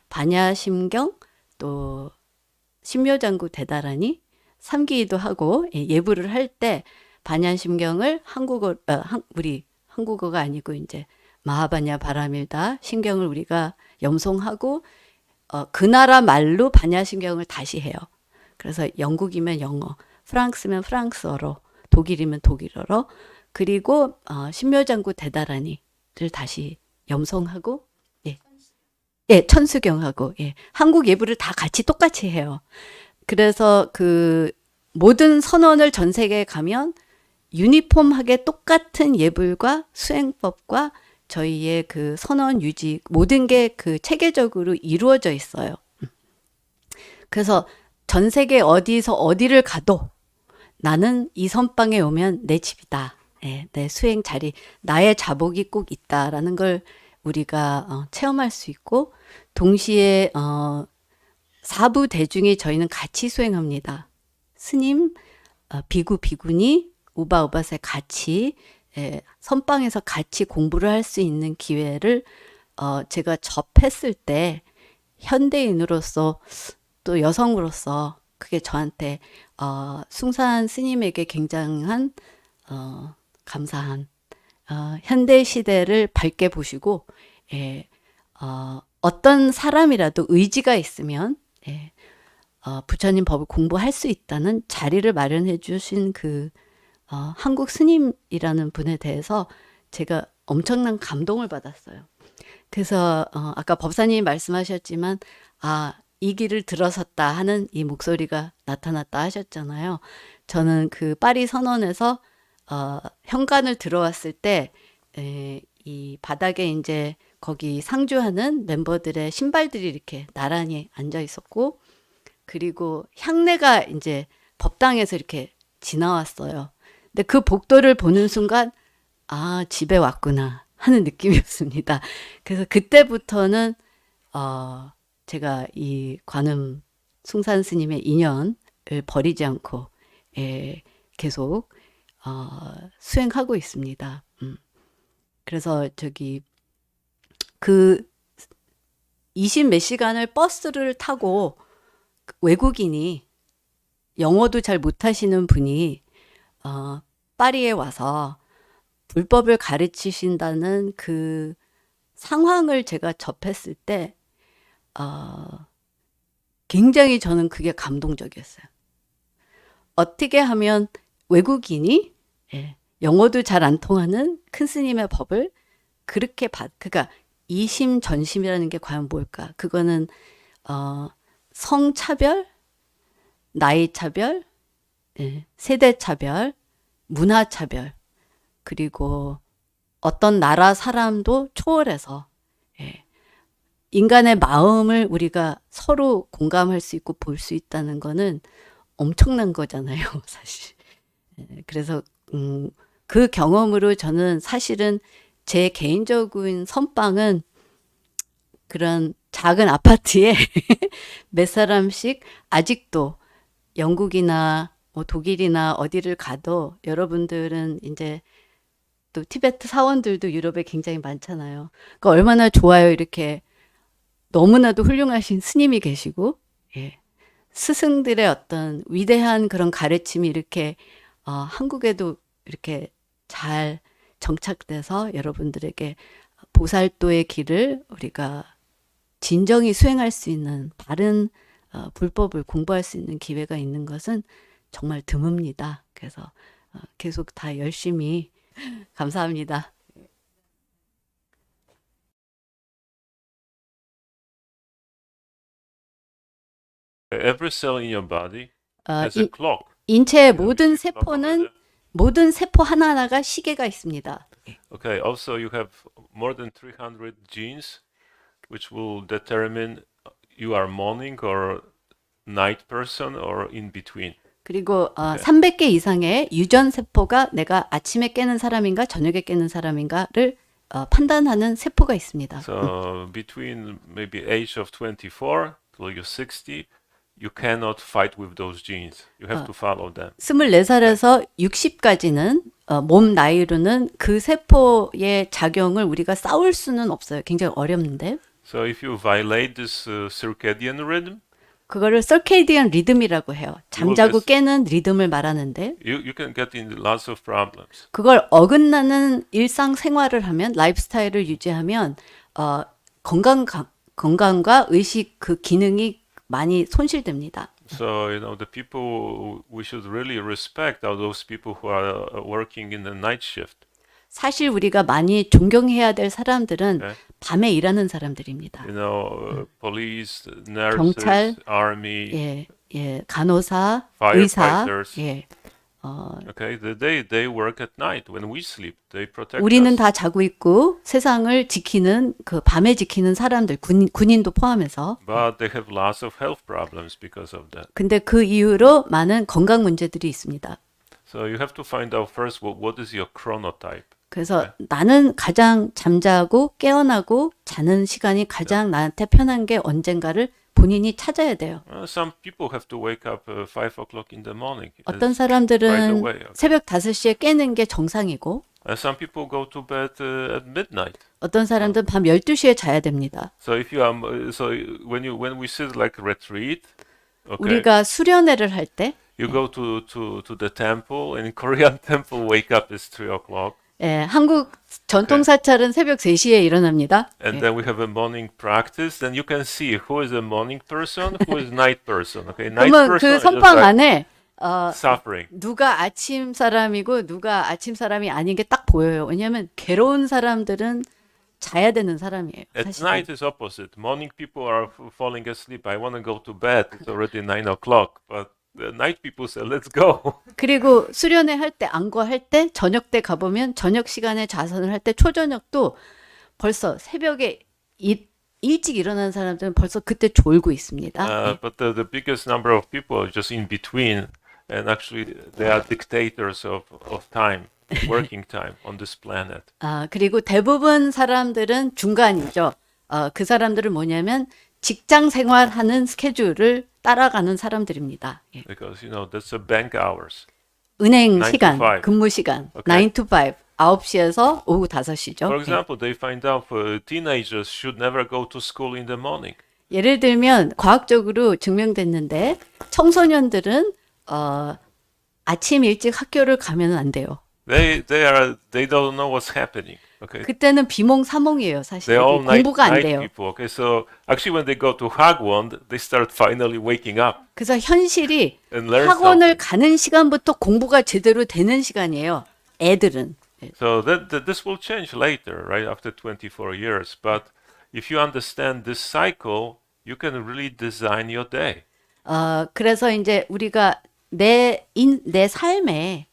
반야심경 또 신묘장구 대다라니 삼기도 하고 예불을 할 때 반야심경을 우리 한국어가 아니고 이제 마하반야 바라밀다 심경을 우리가 염송하고 그 나라 말로 반야심경을 다시 해요. 그래서 영국이면 영어, 프랑스면 프랑스어로, 독일이면 독일어로, 그리고 신묘장구 대다라니를 다시 염송하고, 예, 예, 천수경하고, 예, 한국 예불을 다 같이 똑같이 해요. 그래서 그 모든 선언을 전 세계에 가면 유니폼하게 똑같은 예불과 수행법과 저희의 그 선언 유지 모든 게 그 체계적으로 이루어져 있어요. 그래서 전 세계 어디서 어디를 가도 나는 이 선방에 오면 내 집이다. 예, 내 수행 자리, 나의 자복이 꼭 있다라는 걸 우리가 체험할 수 있고 동시에 사부 대중이 저희는 같이 수행합니다. 스님, 비구, 비구니, 우바, 우바세 같이 선방에서 같이 공부를 할 수 있는 기회를 제가 접했을 때 현대인으로서 또 여성으로서 그게 저한테 숭산 스님에게 굉장한 감사한 현대 시대를 밝게 보시고 어떤 사람이라도 의지가 있으면 부처님 법을 공부할 수 있다는 자리를 마련해 주신 그 한국 스님이라는 분에 대해서 제가 엄청난 감동을 받았어요. 그래서 아까 법사님이 말씀하셨지만 이 길을 들어섰다 하는 이 목소리가 나타났다 하셨잖아요. 저는 그 파리 선언에서 현관을 들어왔을 때 이 바닥에 이제 거기 상주하는 멤버들의 신발들이 이렇게 나란히 앉아 있었고 그리고 향내가 이제 법당에서 이렇게 지나왔어요. 근데 그 복도를 보는 순간 집에 왔구나 하는 느낌이었습니다. 그래서 그때부터는 제가 이 관음 숭산 스님의 인연을 버리지 않고 계속 수행하고 있습니다. 그래서 저기 그 20 몇 시간을 버스를 타고 외국인이 영어도 잘 못하시는 분이 파리에 와서 불법을 가르치신다는 그 상황을 제가 접했을 때 굉장히 저는 그게 감동적이었어요. 어떻게 하면 외국인이 예, 영어도 잘 안 통하는 큰 스님의 법을 그렇게 그러니까 이심 전심이라는 게 과연 뭘까? 그거는 성차별, 나이 차별, 예, 세대 차별, 문화 차별, 그리고 어떤 나라 사람도 초월해서 예, 인간의 마음을 우리가 서로 공감할 수 있고 볼 수 있다는 거는 엄청난 거잖아요, 사실. 예, 그래서 그 경험으로 저는 사실은 제 개인적인 선빵은 그런 작은 아파트에 몇 사람씩 아직도 영국이나 뭐 독일이나 어디를 가도 여러분들은 이제 또 티베트 사원들도 유럽에 굉장히 많잖아요. 그러니까 얼마나 좋아요. 이렇게 너무나도 훌륭하신 스님이 계시고 예. 스승들의 어떤 위대한 그런 가르침이 이렇게 한국에도 이렇게 잘 정착돼서 여러분들에게 보살도의 길을 우리가 진정히 수행할 수 있는 바른 불법을 공부할 수 있는 기회가 있는 것은 정말 드뭅니다. 그래서 계속 다 열심히 감사합니다. Every cell in your body 어, has a clock. 인체의 You know, 모든 you clock over 세포는 there. 모든 세포 하나하나가 시계가 있습니다. Okay, also you have more than 300 genes which will determine you are morning or night person or in between. 그리고 네. 300개 이상의 유전 세포가 내가 아침에 깨는 사람인가 저녁에 깨는 사람인가를 판단하는 세포가 있습니다. So between maybe age of 24 till you're 60, you cannot fight with those genes. You have to follow them. 24살에서 60까지는 몸 나이로는 그 세포의 작용을 우리가 싸울 수는 없어요. 굉장히 어렵는데 So if you violate this circadian rhythm, 그거를 서케이디언 리듬이라고 해요. 잠자고 get- 깨는 리듬을 말하는데 you can get in lots of problems. 그걸 어긋나는 일상 생활을 하면 라이프스타일을 유지하면 건강과 의식 그 기능이 많이 손실됩니다. So, you know, the people we should really respect are those people who are working in the night shift. 사실 우리가 많이 존경해야 될 사람들은 네. 밤에 일하는 사람들입니다. You know, police, nurses, 경찰, army, 예, 간호사, 의사, firefighters. 예. Okay, they work at night when we sleep. They protect 우리는 us. 다 자고 있고 세상을 지키는 그 밤에 지키는 사람들 군인도 포함해서 But they have lots of health problems because of that. 근데 그 이후로 많은 건강 문제들이 있습니다. So you have to find out first what is your chronotype. 그래서 나는 가장 잠자고 깨어나고 자는 시간이 가장 나한테 편한 게 언젠가를 본인이 찾아야 돼요. Some people have to wake up 5 o'clock in the morning. 어떤 Right 사람들은 away. Okay. 새벽 5시에 깨는 게 정상이고 Some people go to bed at midnight. 어떤 사람들은 밤 12시에 자야 됩니다. So if you so when we sit like retreat, okay, 우리가 수련회를 할 때 you go to the temple, and in Korean temple wake up is 3 o'clock, 예, 한국 전통 사찰은 새벽 3시에 일어납니다. and then we have a morning practice. Then you can see who is a morning person, who is night person. Okay, night 그러면 person 그 is just 선방 like 안에 suffering. 누가 아침 사람이고 누가 아침 사람이 아닌 게 딱 보여요. 왜냐하면 괴로운 사람들은 자야 되는 사람이에요. At 사실은. night is opposite. Morning people are falling asleep. I want to go to bed. It's already 9 o'clock. But the night people say, let's go. 그리고 수련회 할 때, 안거할 때, 저녁 때 가보면 저녁 시간에 자선을 할 때 초저녁도 벌써 새벽에 일찍 일어나는 사람들은 벌써 그때 졸고 있습니다. But the biggest number of people are just in between. And actually, they are dictators of time, working time on this planet. 그리고 대부분 사람들은 중간이죠. 그 사람들은 뭐냐면 직장 생활하는 스케줄을 따라가는 사람들입니다. 예. Because, you know, that's the bank hours. 은행 9 to 시간, 5. 근무 시간, Okay. 9 to 5, 9시에서 오후 5시죠. For example, they find out teenagers should never go to school in the morning. 예를 들면 과학적으로 증명됐는데 청소년들은 아침 일찍 학교를 가면 안 돼요. They don't know what's happening. Okay, 그때는 비몽사몽이에요, 사실. they're all 공부가 안 night 돼요. people. Okay, so actually when they go to Hagwon, they start finally waking up 그래서 현실이 and learn 학원을 something. 가는 시간부터 공부가 제대로 되는 시간이에요. 애들은. So that this will change later, right? After 24 years. But if you understand this cycle, you can really design your day. 그래서 이제 우리가 내 삶에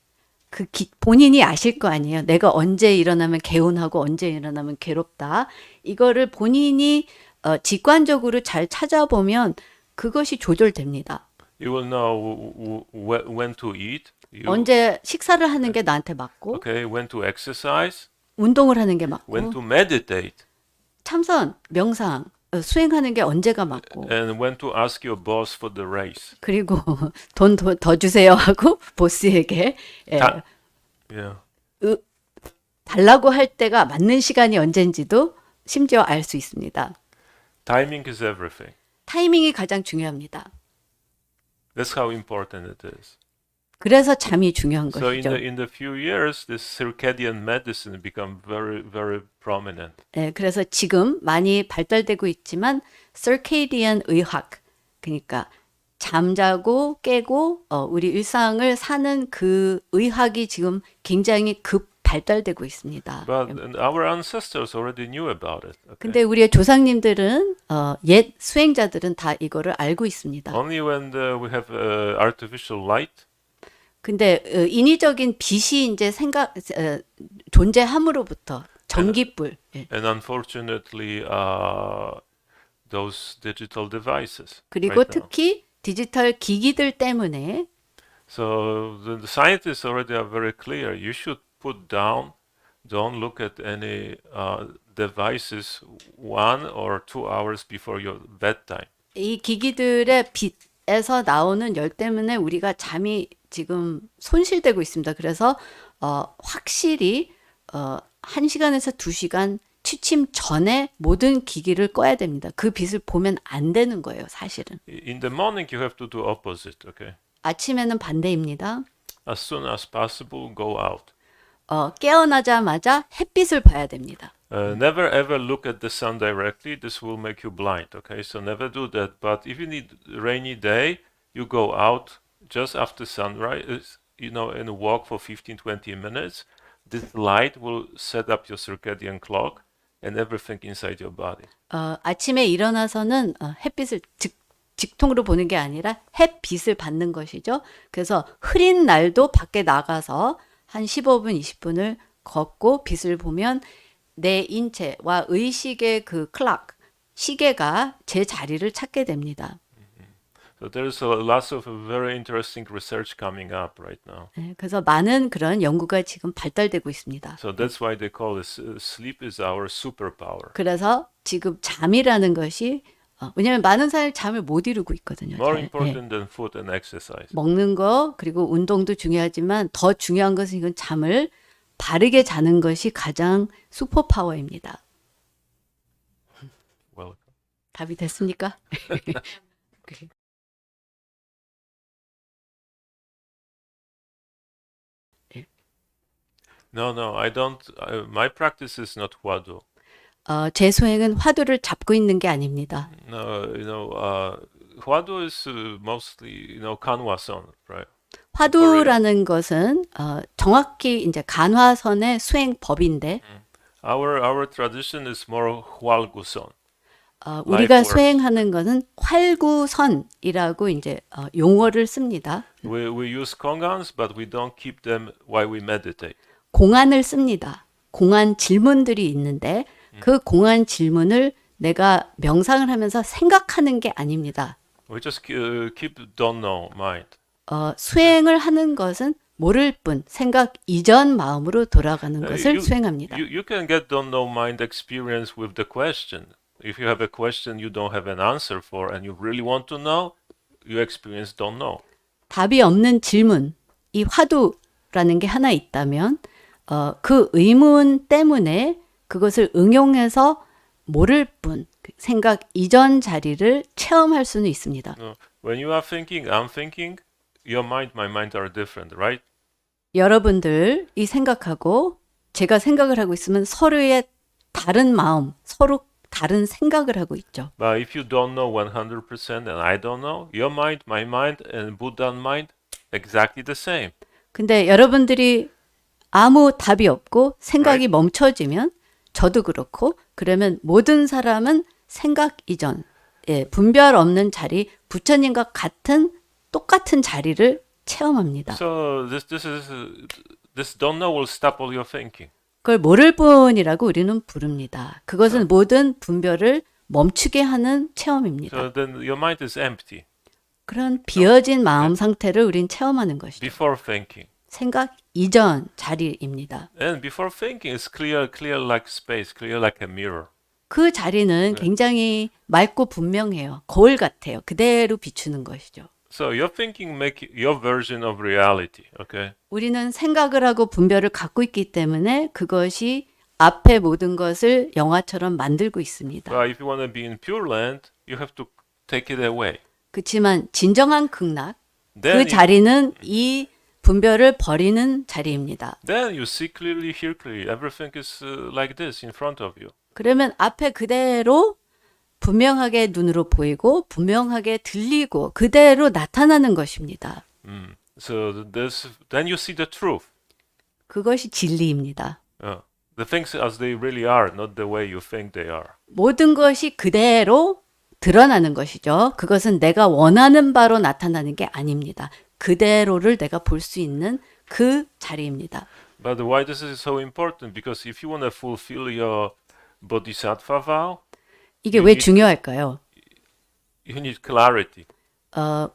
본인이 아실 거 아니에요. 내가 언제 일어나면 개운하고 언제 일어나면 괴롭다. 이거를 본인이 직관적으로 잘 찾아보면 그것이 조절됩니다. You will know when to eat. 언제 식사를 하는 게 나한테 맞고, Okay, when to exercise, 운동을 하는 게 when 맞고, to meditate, 참선, 명상, 수행하는 게 언제가 맞고, and when to ask your boss for the raise. 그리고 돈 더 주세요 하고 보스에게 다- Yeah. 달라고 할 때가 맞는 시간이 언젠지도 심지어 알 수 있습니다. Timing is everything. 타이밍이 가장 중요합니다. That's how important it is. 그래서 잠이 중요한 So 것이죠. in the few years, this circadian medicine become very prominent. 그래서 지금 많이 발달되고 있지만 circadian 의학, 그러니까 잠자고 깨고 우리 일상을 사는 그 의학이 지금 굉장히 급 발달되고 있습니다. But our ancestors already knew about it. Okay? 근데 우리의 조상님들은 옛 수행자들은 다 이거를 알고 있습니다. Only when we have artificial light, 근데 인위적인 빛이 이제 존재함으로부터 전기불, and unfortunately, those digital devices. 그리고 right now. 특히 디지털 기기들 때문에 So the scientists already are very clear. You should put down, don't look at any devices 1 or 2 hours before your bedtime. 이 기기들의 빛에서 나오는 열 때문에 우리가 잠이 지금 손실되고 있습니다. 그래서 확실히 1시간에서 2시간 취침 전에 모든 기기를 꺼야 됩니다. 그 빛을 보면 안 되는 거예요, 사실은. In the morning, you have to do opposite. Okay, 아침에는 반대입니다. as soon as possible, go out. 깨어나자마자 햇빛을 봐야 됩니다. Never ever look at the sun directly. This will make you blind. Okay, so never do that. But if you need rainy day, you go out just after sunrise, and walk for 15-20 minutes. This light will set up your circadian clock and everything inside your body. 아침에 일어나서는 햇빛을 직통으로 보는 게 아니라 햇빛을 받는 것이죠. 그래서 흐린 날도 밖에 나가서 한 15분, 20분을 걷고 빛을 보면 내 인체와 의식의 그 클락, 시계가 제 자리를 찾게 됩니다. So there's lots of very interesting research coming up right now. 그래서 많은 그런 연구가 지금 발달되고 있습니다. So that's why they call it sleep is our superpower. 그래서 지금 잠이라는 것이 왜냐하면 많은 사람이 잠을 못 이루고 있거든요. More 잘. important than food and exercise. 먹는 거 그리고 운동도 중요하지만 더 중요한 것은 이건 잠을 바르게 자는 것이 가장 슈퍼파워입니다. Welcome. 답이 됐습니까? No, I don't. My practice is not Hwado. 제 수행은 화두를 잡고 있는 게 아닙니다. No, Hwado is mostly, Kanwason, right? 화두라는 것은 정확히 이제 간화선의 수행법인데 Our tradition is more Hwalguson. 우리가 works. 수행하는 것은 활구선이라고 이제 용어를 씁니다. We use kongans, but we don't keep them while we meditate. 공안을 씁니다. 공안 질문들이 있는데 그 공안 질문을 내가 명상을 하면서 생각하는 게 아닙니다. We just keep don't know mind. 수행을 하는 것은 모를 뿐 생각 이전 마음으로 돌아가는 것을 수행합니다. You can get don't know mind experience with the question. If you have a question you don't have an answer for and you really want to know, you experience don't know. 답이 없는 질문, 이 화두라는 게 하나 있다면 그 의문 때문에 그것을 응용해서 모를 뿐 생각 이전 자리를 체험할 수는 있습니다. When you are thinking, I'm thinking, your mind, my mind are different, right? 여러분들이 생각하고 제가 생각을 하고 있으면 서로의 다른 마음, 서로 다른 생각을 하고 있죠. But if you don't know 100% and I don't know, your mind, my mind, and Buddha mind exactly the same. 근데 여러분들이 아무 답이 없고 생각이 Right. 멈춰지면 저도 그렇고 그러면 모든 사람은 생각 이전, 분별 없는 자리, 부처님과 같은 똑같은 자리를 체험합니다. So this don't know will stop all your thinking. 그걸 모를 뿐이라고 우리는 부릅니다. 그것은 모든 분별을 멈추게 하는 체험입니다. So then your mind is empty 그런 비어진 마음 상태를 우린 체험하는 것이죠. before thinking. 생각 이전 자리입니다. And before thinking is clear like space, clear like a mirror. 그 자리는 굉장히 맑고 분명해요. 거울 같아요. 그대로 비추는 것이죠. So your thinking make your version of reality, okay? 우리는 생각을 하고 분별을 갖고 있기 때문에 그것이 앞에 모든 것을 영화처럼 만들고 있습니다. But if you want to be in Pure Land, you have to take it away. 그렇지만 진정한 극락, Then 그 자리는 이 분별을 버리는 자리입니다. then you see clearly, hear clearly. Everything is like this in front of you. 그러면 앞에 그대로 분명하게 눈으로 보이고 분명하게 들리고 그대로 나타나는 것입니다. So then you see the truth. 그것이 진리입니다. The things as they really are, not the way you think they are. 모든 것이 그대로 드러나는 것이죠. 그것은 내가 원하는 바로 나타나는 게 아닙니다. 그대로를 내가 볼 수 있는 그 자리입니다. But why this is so important? Because if you want to fulfill your bodhisattva vow, 이게 왜 중요할까요? you need clarity.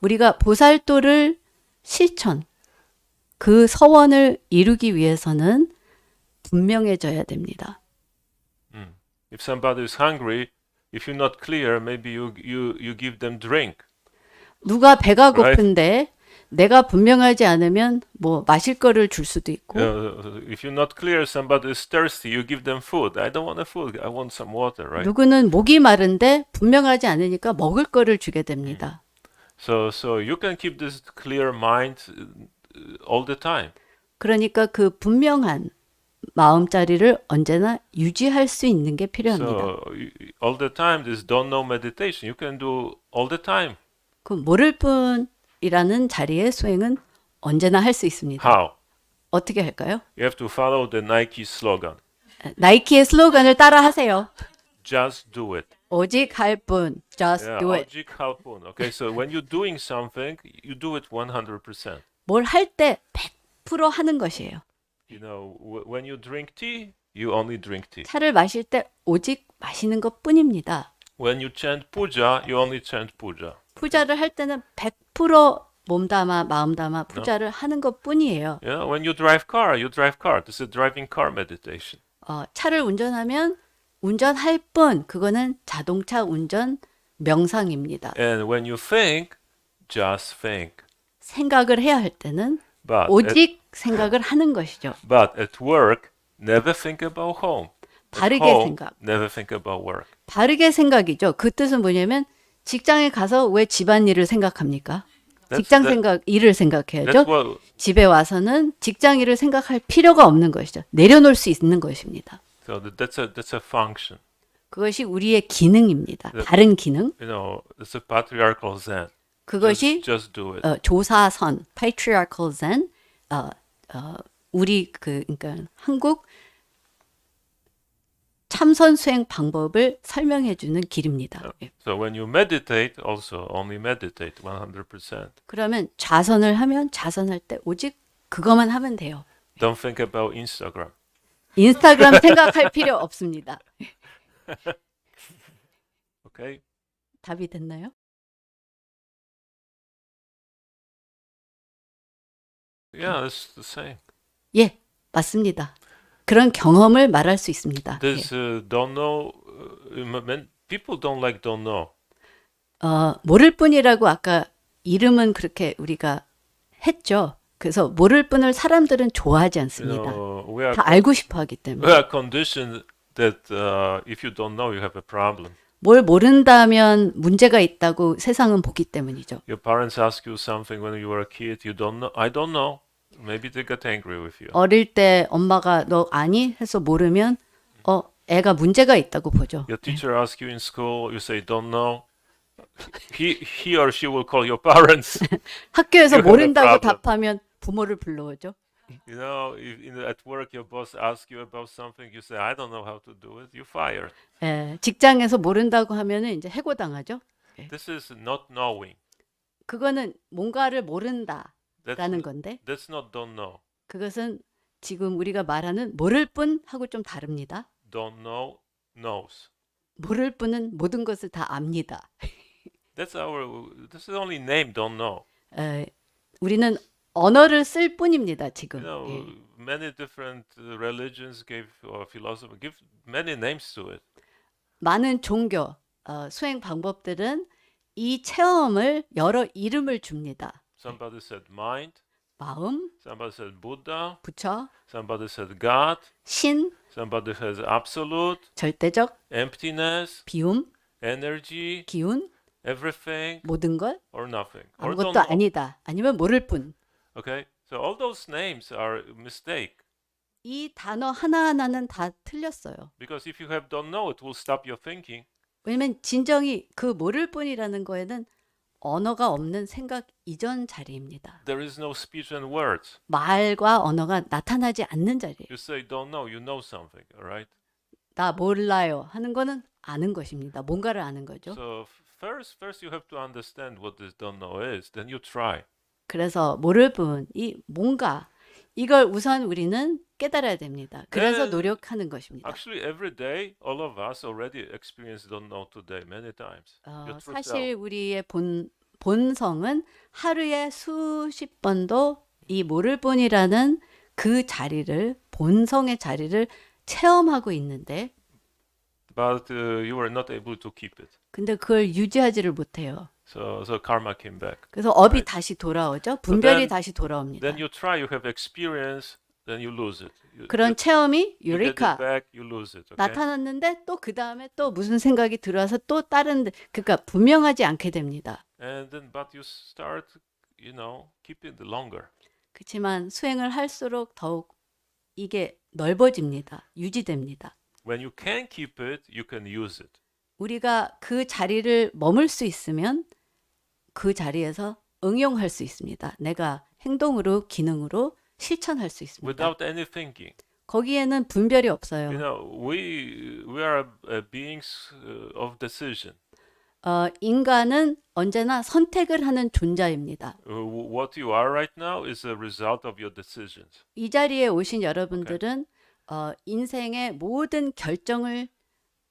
우리가 보살도를 실천, 그 서원을 이루기 위해서는 분명해져야 됩니다. If somebody is hungry, if you're not clear, maybe you give them drink. 누가 배가 고픈데 내가 분명하지 않으면 뭐 마실 거를 줄 수도 있고 If you're not clear, somebody is thirsty, you give them food. I don't want a food, I want some water, right? 누구는 목이 마른데 분명하지 않으니까 먹을 거를 주게 됩니다. So you can keep this clear mind all the time. 그러니까 그 분명한 마음자리를 언제나 유지할 수 있는 게 필요합니다. So all the time, this don't know meditation, you can do all the time. 그 모를 뿐이라는 자리의 수행은 언제나 할 수 있습니다. How? 어떻게 할까요? You have to follow the Nike slogan. 나이키의 슬로건을 따라 하세요. Just do it. 오직 할 뿐, just Yeah, do it. 오직 할 뿐. Okay, so when you're doing something, you do it 100%. 뭘 할 때 100% 하는 것이에요. You know, when you drink tea, you only drink tea. 차를 마실 때 오직 마시는 것뿐입니다. When you chant puja, you only chant puja. 푸자를 할 때는 100% 몸담아 마음담아 푸자를 하는 것뿐이에요. Yeah, when you drive car, you drive car. This is driving car meditation. 차를 운전하면 운전할 뿐 그거는 자동차 운전 명상입니다. And when you think, just think. 생각을 해야 할 때는 오직 생각을 하는 것이죠. But at work, never think about home. 바르게 At home, 생각. never think about work. 바르게 생각이죠. 그 뜻은 뭐냐면 직장에 가서 왜 집안일을 생각합니까? 직장 생각, 일을 생각해야죠. 집에 와서는 직장 일을 생각할 필요가 없는 것이죠. 내려놓을 수 있는 것입니다. So that's a function. 그것이 우리의 기능입니다. 다른 기능. You know, it's a patriarchal Zen. 그것이 just do it. 조사선, patriarchal Zen, 우리 그러니까 한국 참선 수행 방법을 설명해 주는 길입니다. So when you meditate, also only meditate 100%. 그러면 좌선을 하면 좌선할 때 오직 그것만 하면 돼요. Don't think about Instagram. 인스타그램 생각할 필요 없습니다. Okay? 답이 됐나요? Yeah, it's the same. 예, 맞습니다. 그런 경험을 말할 수 있습니다. This don't know. People don't like don't know. 모를 뿐이라고 아까 이름은 그렇게 우리가 했죠. 그래서 모를 뿐을 사람들은 좋아하지 않습니다. 다 알고 싶어하기 때문에. We are conditioned that if you don't know, you have a problem. 뭘 모른다면 문제가 있다고 세상은 보기 때문이죠. Your parents ask you something when you were a kid, you don't know. I don't know. maybe they get angry with you. 어릴 때 엄마가 너 아니? 해서 모르면 애가 문제가 있다고 보죠. Your teacher asks you in school, you say don't know. He or she will call your parents. 학교에서 You have a 모른다고 problem. 답하면 부모를 불러오죠. You know, if at work your boss asks you about something, you say I don't know how to do it. You're fired. 예, 직장에서 모른다고 하면은 이제 해고당하죠. This is not knowing. 그거는 뭔가를 모른다라는 That's 건데 that's not don't know. 그것은 지금 우리가 말하는 모를 뿐 하고 좀 다릅니다. Don't know knows. 모를 뿐은 모든 것을 다 압니다. This is the only name don't know. 우리는 언어를 쓸 뿐입니다. 지금. You know, 예. many different religions gave or philosophy give many names to it. 많은 종교 수행 방법들은 이 체험을 여러 이름을 줍니다. Somebody said mind. 마음, Somebody said Buddha. 부처, Somebody said God. 신, Somebody says absolute, 절대적, emptiness, 비움, energy, 기운, everything, 모든 것, or nothing. Or don't 아무것도 know. 아니다. 아니면 모를 뿐. Okay? So all those names are a mistake. 이 단어 하나하나는 다 틀렸어요. Because if you have don't know, it will stop your thinking. 왜냐면 진정이 그 모를 뿐이라는 거에는 언어가 없는 생각 이전 자리입니다. There is no speech and words. 말과 언어가 나타나지 않는 자리예요. You say don't know, you know something, all right? 나 몰라요 하는 거는 아는 것입니다. 뭔가를 아는 거죠. So first you have to understand what this don't know is. Then you try. 그래서 모를 뿐, 이 뭔가 이걸 우선 우리는 깨달아야 됩니다. 그래서 네. 노력하는 것입니다. Actually, every day, all of us already experience don't know today many times. Your true 사실 self. 우리의 본성은 하루에 수십 번도 이 모를 뿐이라는 그 자리를 본성의 자리를 체험하고 있는데 But you were not able to keep it. 근데 그걸 유지하지를 못해요. So karma came back. 그래서 업이 Right. 다시 돌아오죠. 분별이 then- 다시 돌아옵니다. Then you try, you have experience, then you lose it. 그런 체험이 you get it 유레카 back, you lose it. Okay? 나타났는데 또 그 다음에 또 무슨 생각이 들어와서 또 다른 그러니까 분명하지 않게 됩니다. And then, but you start, keeping it longer. 그렇지만 수행을 할수록 더욱 이게 넓어집니다. 유지됩니다. When you can keep it, you can use it. 우리가 그 자리를 머물 수 있으면 그 자리에서 응용할 수 있습니다. 내가 행동으로 기능으로 실천할 수 있습니다. Without any thinking. 거기에는 분별이 없어요. We are beings of decision. 인간은 언제나 선택을 하는 존재입니다. What you are right now is a result of your decisions. 이 자리에 오신 여러분들은 인생의 모든 결정을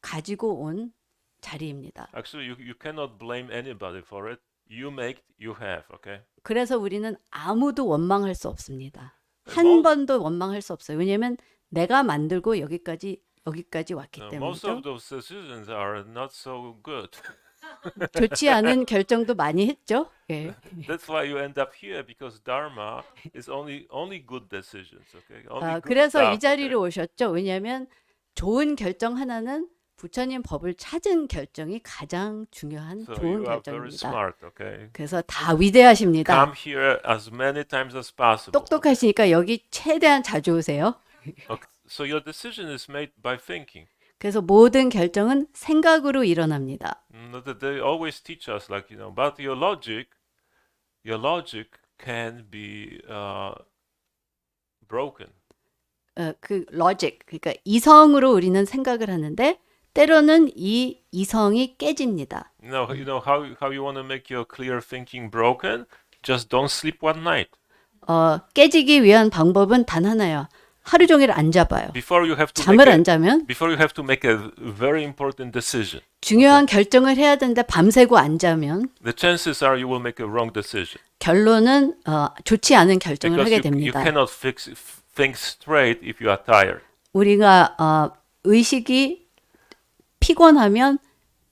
가지고 온 자리입니다. Actually, you cannot blame anybody for it. You make, you have, okay? 그래서 우리는 아무도 원망할 수 없습니다. 뭐- 한 번도 원망할 수 없어요. 왜냐하면 내가 만들고 여기까지 왔기 Most 때문이죠. of those decisions are not so good. 좋지 않은 결정도 많이 했죠. 예. That's why you end up here because Dharma is only good decisions, okay? Only good 그래서 stuff, 이 자리를 okay? 오셨죠. 왜냐하면 좋은 결정 하나는 부처님 법을 찾은 결정이 가장 중요한 So 좋은 you are very 결정입니다. smart, okay? 그래서 다 위대하십니다. Come here as many times as possible. 똑똑하시니까 여기 최대한 자주 오세요. Okay. So your decision is made by thinking. 그래서 모든 결정은 생각으로 일어납니다. They always teach us, but your logic can be broken. 그 logic, 그러니까 이성으로 우리는 생각을 하는데 때로는 이 이성이 깨집니다. You know how you want to make your clear thinking broken? Just don't sleep one night. 깨지기 위한 방법은 단 하나예요. 하루 종일 안 잡아요. Before you have to 잠을 make 안 자면 before you have to make a very important decision. 중요한 결정을 해야 되는데 밤새고 안 자면 The chances are you will make a wrong decision. 결론은 좋지 않은 결정을 Because 하게 you 됩니다. cannot think straight if you are tired. 우리가 의식이 피곤하면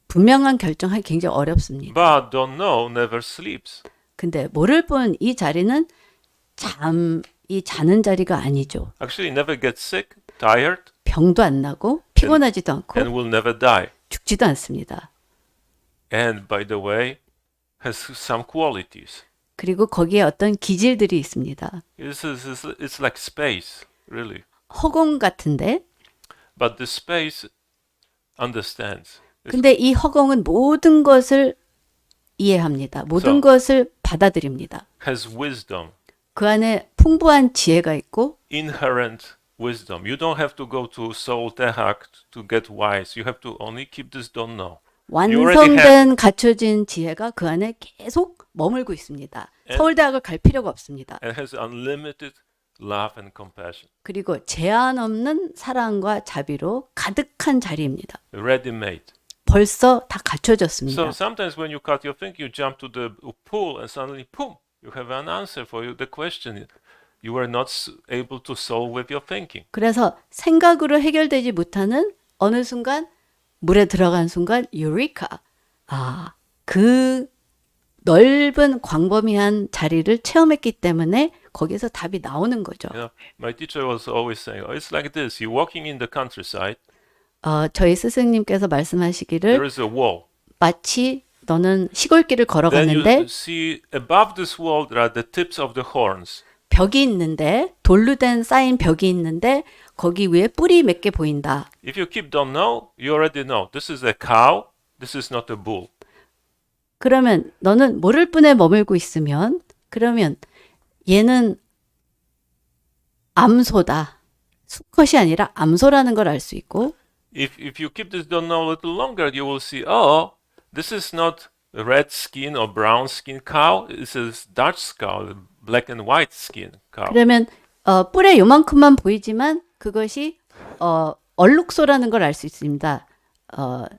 분명한 결정하기 굉장히 어렵습니다. But don't know never sleeps. 근데 모를 뿐 이 자리는 이 자는 자리가 아니죠. Actually, never get sick, tired, 병도 안 나고 피곤하지도 않고 and will never die. 죽지도 않습니다. And by the way, has some qualities. 그리고 거기에 어떤 기질들이 있습니다. It's like space, really. 허공 같은데, But the space understands. 근데 이 허공은 모든 것을 이해합니다. 모든 So- 것을 받아들입니다. Has wisdom, 그 안에 풍부한 지혜가 있고 inherent wisdom. You don't have to go to Seoul Tehak to get wise. You have to only keep this don't know. 완성된 갖춰진 지혜가 그 안에 계속 머물고 있습니다. 서울대학을 갈 필요가 없습니다. And has unlimited love and compassion. 그리고 제한 없는 사랑과 자비로 가득한 자리입니다. Ready made. 벌써 다 So 갖춰졌습니다. sometimes when you cut your finger, you jump to the pool and suddenly, boom, you have an answer for you. The question you were not able to solve with your thinking. 그래서 생각으로 해결되지 못하는 어느 순간 물에 들어간 순간 유리카. 아, 그 넓은 광범위한 자리를 체험했기 때문에 거기서 답이 나오는 거죠. You know, my teacher was always saying, "Oh, it's like this. You're walking in the countryside. 저희 스승님께서 말씀하시기를 There is a wall. 마치 너는 시골길을 Then you 걸어갔는데 see above this wall there are the tips of the horns. 벽이 있는데 돌로 된 쌓인 벽이 있는데 거기 위에 뿔이 몇 개 보인다. If you keep don't know, you already know. This is a cow. This is not a bull. 그러면 너는 모를 뿐에 머물고 있으면 그러면 얘는 암소다. 수컷이 아니라 암소라는 걸 알 수 있고 If you keep this don't know a little longer, you will see, oh, this is not a red skin or brown skin cow. This is Dutch cow, black and white skin cow. 그러면 뿔에 요만큼만 보이지만 그것이 얼룩소라는 걸 알 수 있습니다.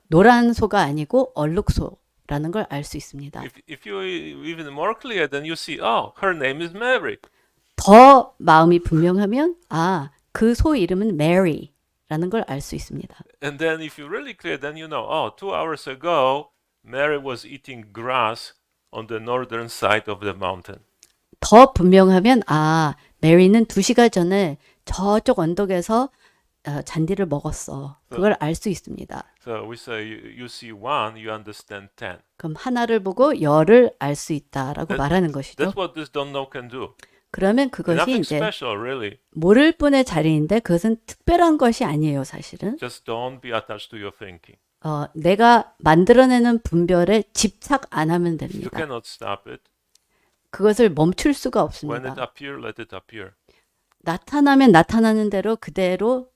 노란 소가 아니고 얼룩소라는 걸 알 수 있습니다. If you even more clear, then you see, oh, her name is Mary. 더 마음이 분명하면 그 소 이름은 Mary라는 걸 알 수 있습니다. And then if you're really clear, then you know, oh, 2 hours ago, Mary was eating grass on the northern side of the mountain. 더 분명하면 메리는 2시간 전에 저쪽 언덕에서 잔디를 먹었어. 그걸 알 수 있습니다. So we say, you see one, you understand 10. 그럼 하나를 보고 10을 알 수 있다라고 말하는 것이죠. That's what this don't know can do. 그러면 그것이 Nothing 이제 special, really. 모를 뿐의 자리인데 그것은 특별한 것이 아니에요, 사실은. Just don't be attached to your thinking. 내가 만들어내는 분별에 집착 안 하면 You 됩니다. cannot stop it. 그것을 멈출 수가 When 없습니다. it appear, let it appear. 나타나면 나타나는 대로 그대로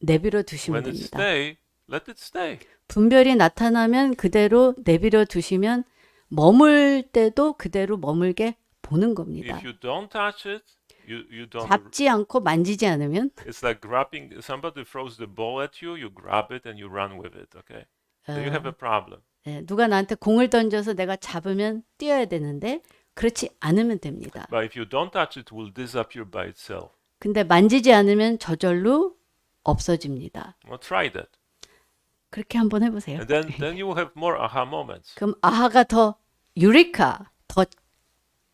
내버려 두시면 When it 됩니다. stay, let it stay. 분별이 나타나면 그대로 내버려 두시면 머물 때도 그대로 머물게 보는 겁니다. If you don't touch it, you don't. 잡지 않고 만지지 않으면 It's like grabbing. Somebody throws the ball at you, you grab it and you run with it. Okay, then you have a problem. 누가 나한테 공을 던져서 내가 잡으면 뛰어야 되는데 그렇지 않으면 됩니다. But if you don't touch it, it will disappear by itself. 근데 만지지 않으면 저절로 없어집니다. Well, try that, 그렇게 한번 해보세요. and then you will have more aha moments. 그럼 아하가 더 유리카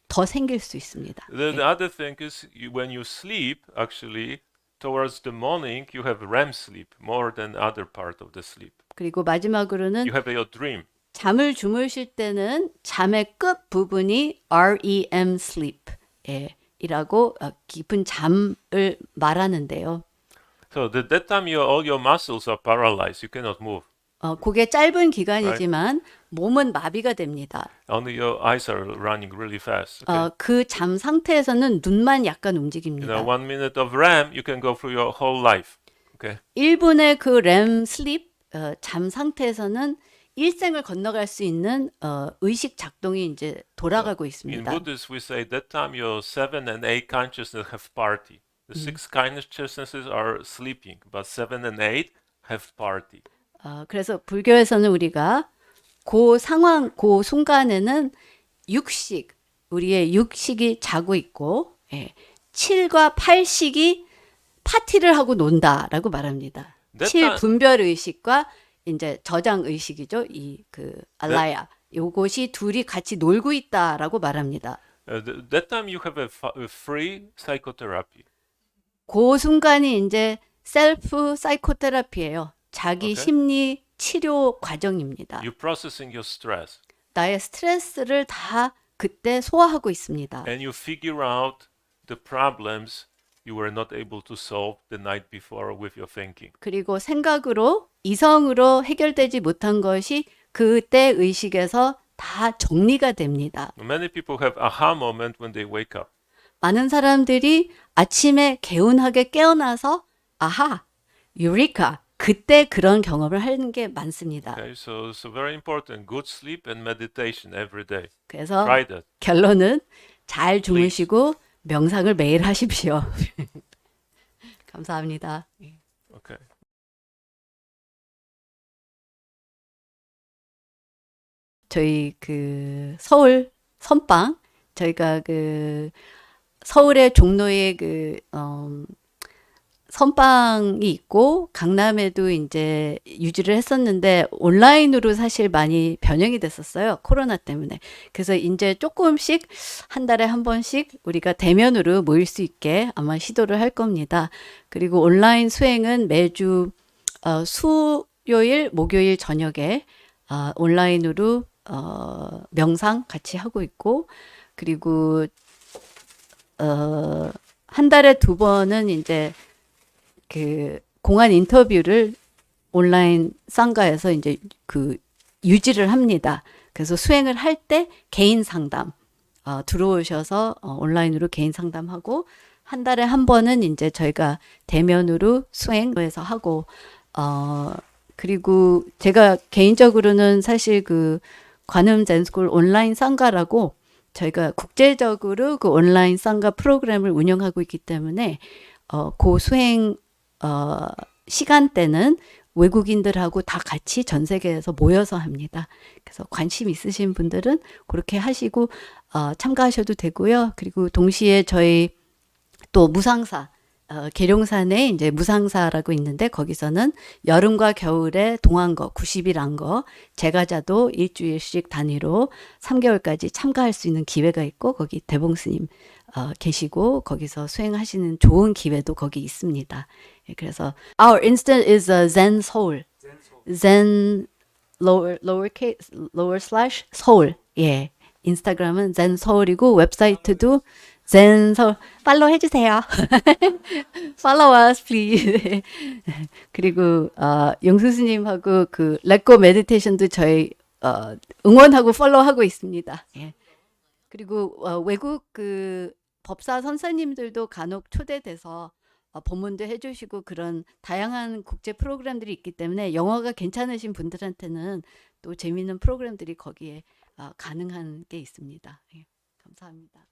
더 생길 수 있습니다. The other thing is when you sleep, actually, towards the morning, you have REM sleep more than other part of the sleep. 그리고 마지막으로는 You have your dream. 잠을 주무실 때는 잠의 끝 부분이 REM sleep 이라고 깊은 잠을 말하는데요. So that time all your muscles are paralyzed. You cannot move. 그게 짧은 기간이지만 몸은 마비가 됩니다. Only your eyes are running really fast. Okay? 그 잠 상태에서는 눈만 약간 You 움직입니다. know, 1 minute of REM, you can go through your whole life. Okay. 1분의 그 REM sleep 잠 상태에서는 일생을 건너갈 수 있는 의식 작동이 이제 돌아가고 In 있습니다. Buddhism, we say that time your 7 and 8 consciousness have party. The 6 consciousnesses are sleeping, but 7 and 8 have party. 그래서 불교에서는 우리가 그 상황, 그 순간에는 우리의 육식이 자고 있고 7과 8식이 파티를 하고 논다라고 말합니다. That 7 time- 분별 의식과 이제 저장 의식이죠. 알라야. 요것이 둘이 같이 놀고 있다라고 말합니다. That time you have a free psychotherapy. 그 순간이 이제 셀프 사이코테라피예요. 자기 오케이. 심리 치료 과정입니다. You're processing your stress. 나의 스트레스를 다 그때 소화하고 있습니다. and you figure out the problems you were not able to solve the night before with your thinking. 그리고 생각으로 이성으로 해결되지 못한 것이 그때 의식에서 다 정리가 됩니다. Many people have aha moment when they wake up. 많은 사람들이 아침에 개운하게 깨어나서 아하, 유리카, 그때 그런 경험을 하는 게 많습니다. Okay, so very important. Good sleep and meditation every day. 그래서 Try that. 결론은 잘 주무시고 명상을 매일 하십시오. 감사합니다. Okay. 저희 그 서울 선빵 저희가 그 서울의 종로에 그 선빵이 있고 강남에도 이제 유지를 했었는데 온라인으로 사실 많이 변형이 됐었어요. 코로나 때문에. 그래서 이제 조금씩 한 달에 한 번씩 우리가 대면으로 모일 수 있게 아마 시도를 할 겁니다. 그리고 온라인 수행은 매주 수요일, 목요일 저녁에 온라인으로 명상 같이 하고 있고 그리고 한 달에 2번은 이제 그 공안 인터뷰를 온라인 상가에서 이제 그 유지를 합니다. 그래서 수행을 할 때 개인 상담 들어오셔서 온라인으로 개인 상담하고 한 달에 한 번은 이제 저희가 대면으로 수행해서 하고 그리고 제가 개인적으로는 사실 그 관음 젠스쿨 온라인 상가라고 저희가 국제적으로 그 온라인 상가 프로그램을 운영하고 있기 때문에 그 수행 시간대는 외국인들하고 다 같이 전 세계에서 모여서 합니다. 그래서 관심 있으신 분들은 그렇게 하시고 참가하셔도 되고요. 그리고 동시에 저희 또 무상사 계룡산에 이제 무상사라고 있는데 거기서는 여름과 겨울에 동안거 90일 안거 제가자도 일주일씩 단위로 3개월까지 참가할 수 있는 기회가 있고 거기 대봉스님 계시고 거기서 수행하시는 좋은 기회도 거기 있습니다. 예, 그래서 our instant is Zen Seoul. Zen lower slash Seoul. 예. 인스타그램은 Zen Seoul이고 웹사이트도 Zen Seoul 팔로우 해주세요. Follow us please. 그리고 용수 스님하고 그 렛고 메디테이션도 저희 응원하고 팔로우하고 있습니다. 예. 그리고 외국 그 법사 선생님들도 간혹 초대돼서 법문도 해주시고 그런 다양한 국제 프로그램들이 있기 때문에 영어가 괜찮으신 분들한테는 또 재미있는 프로그램들이 거기에 가능한 게 있습니다. 예, 감사합니다.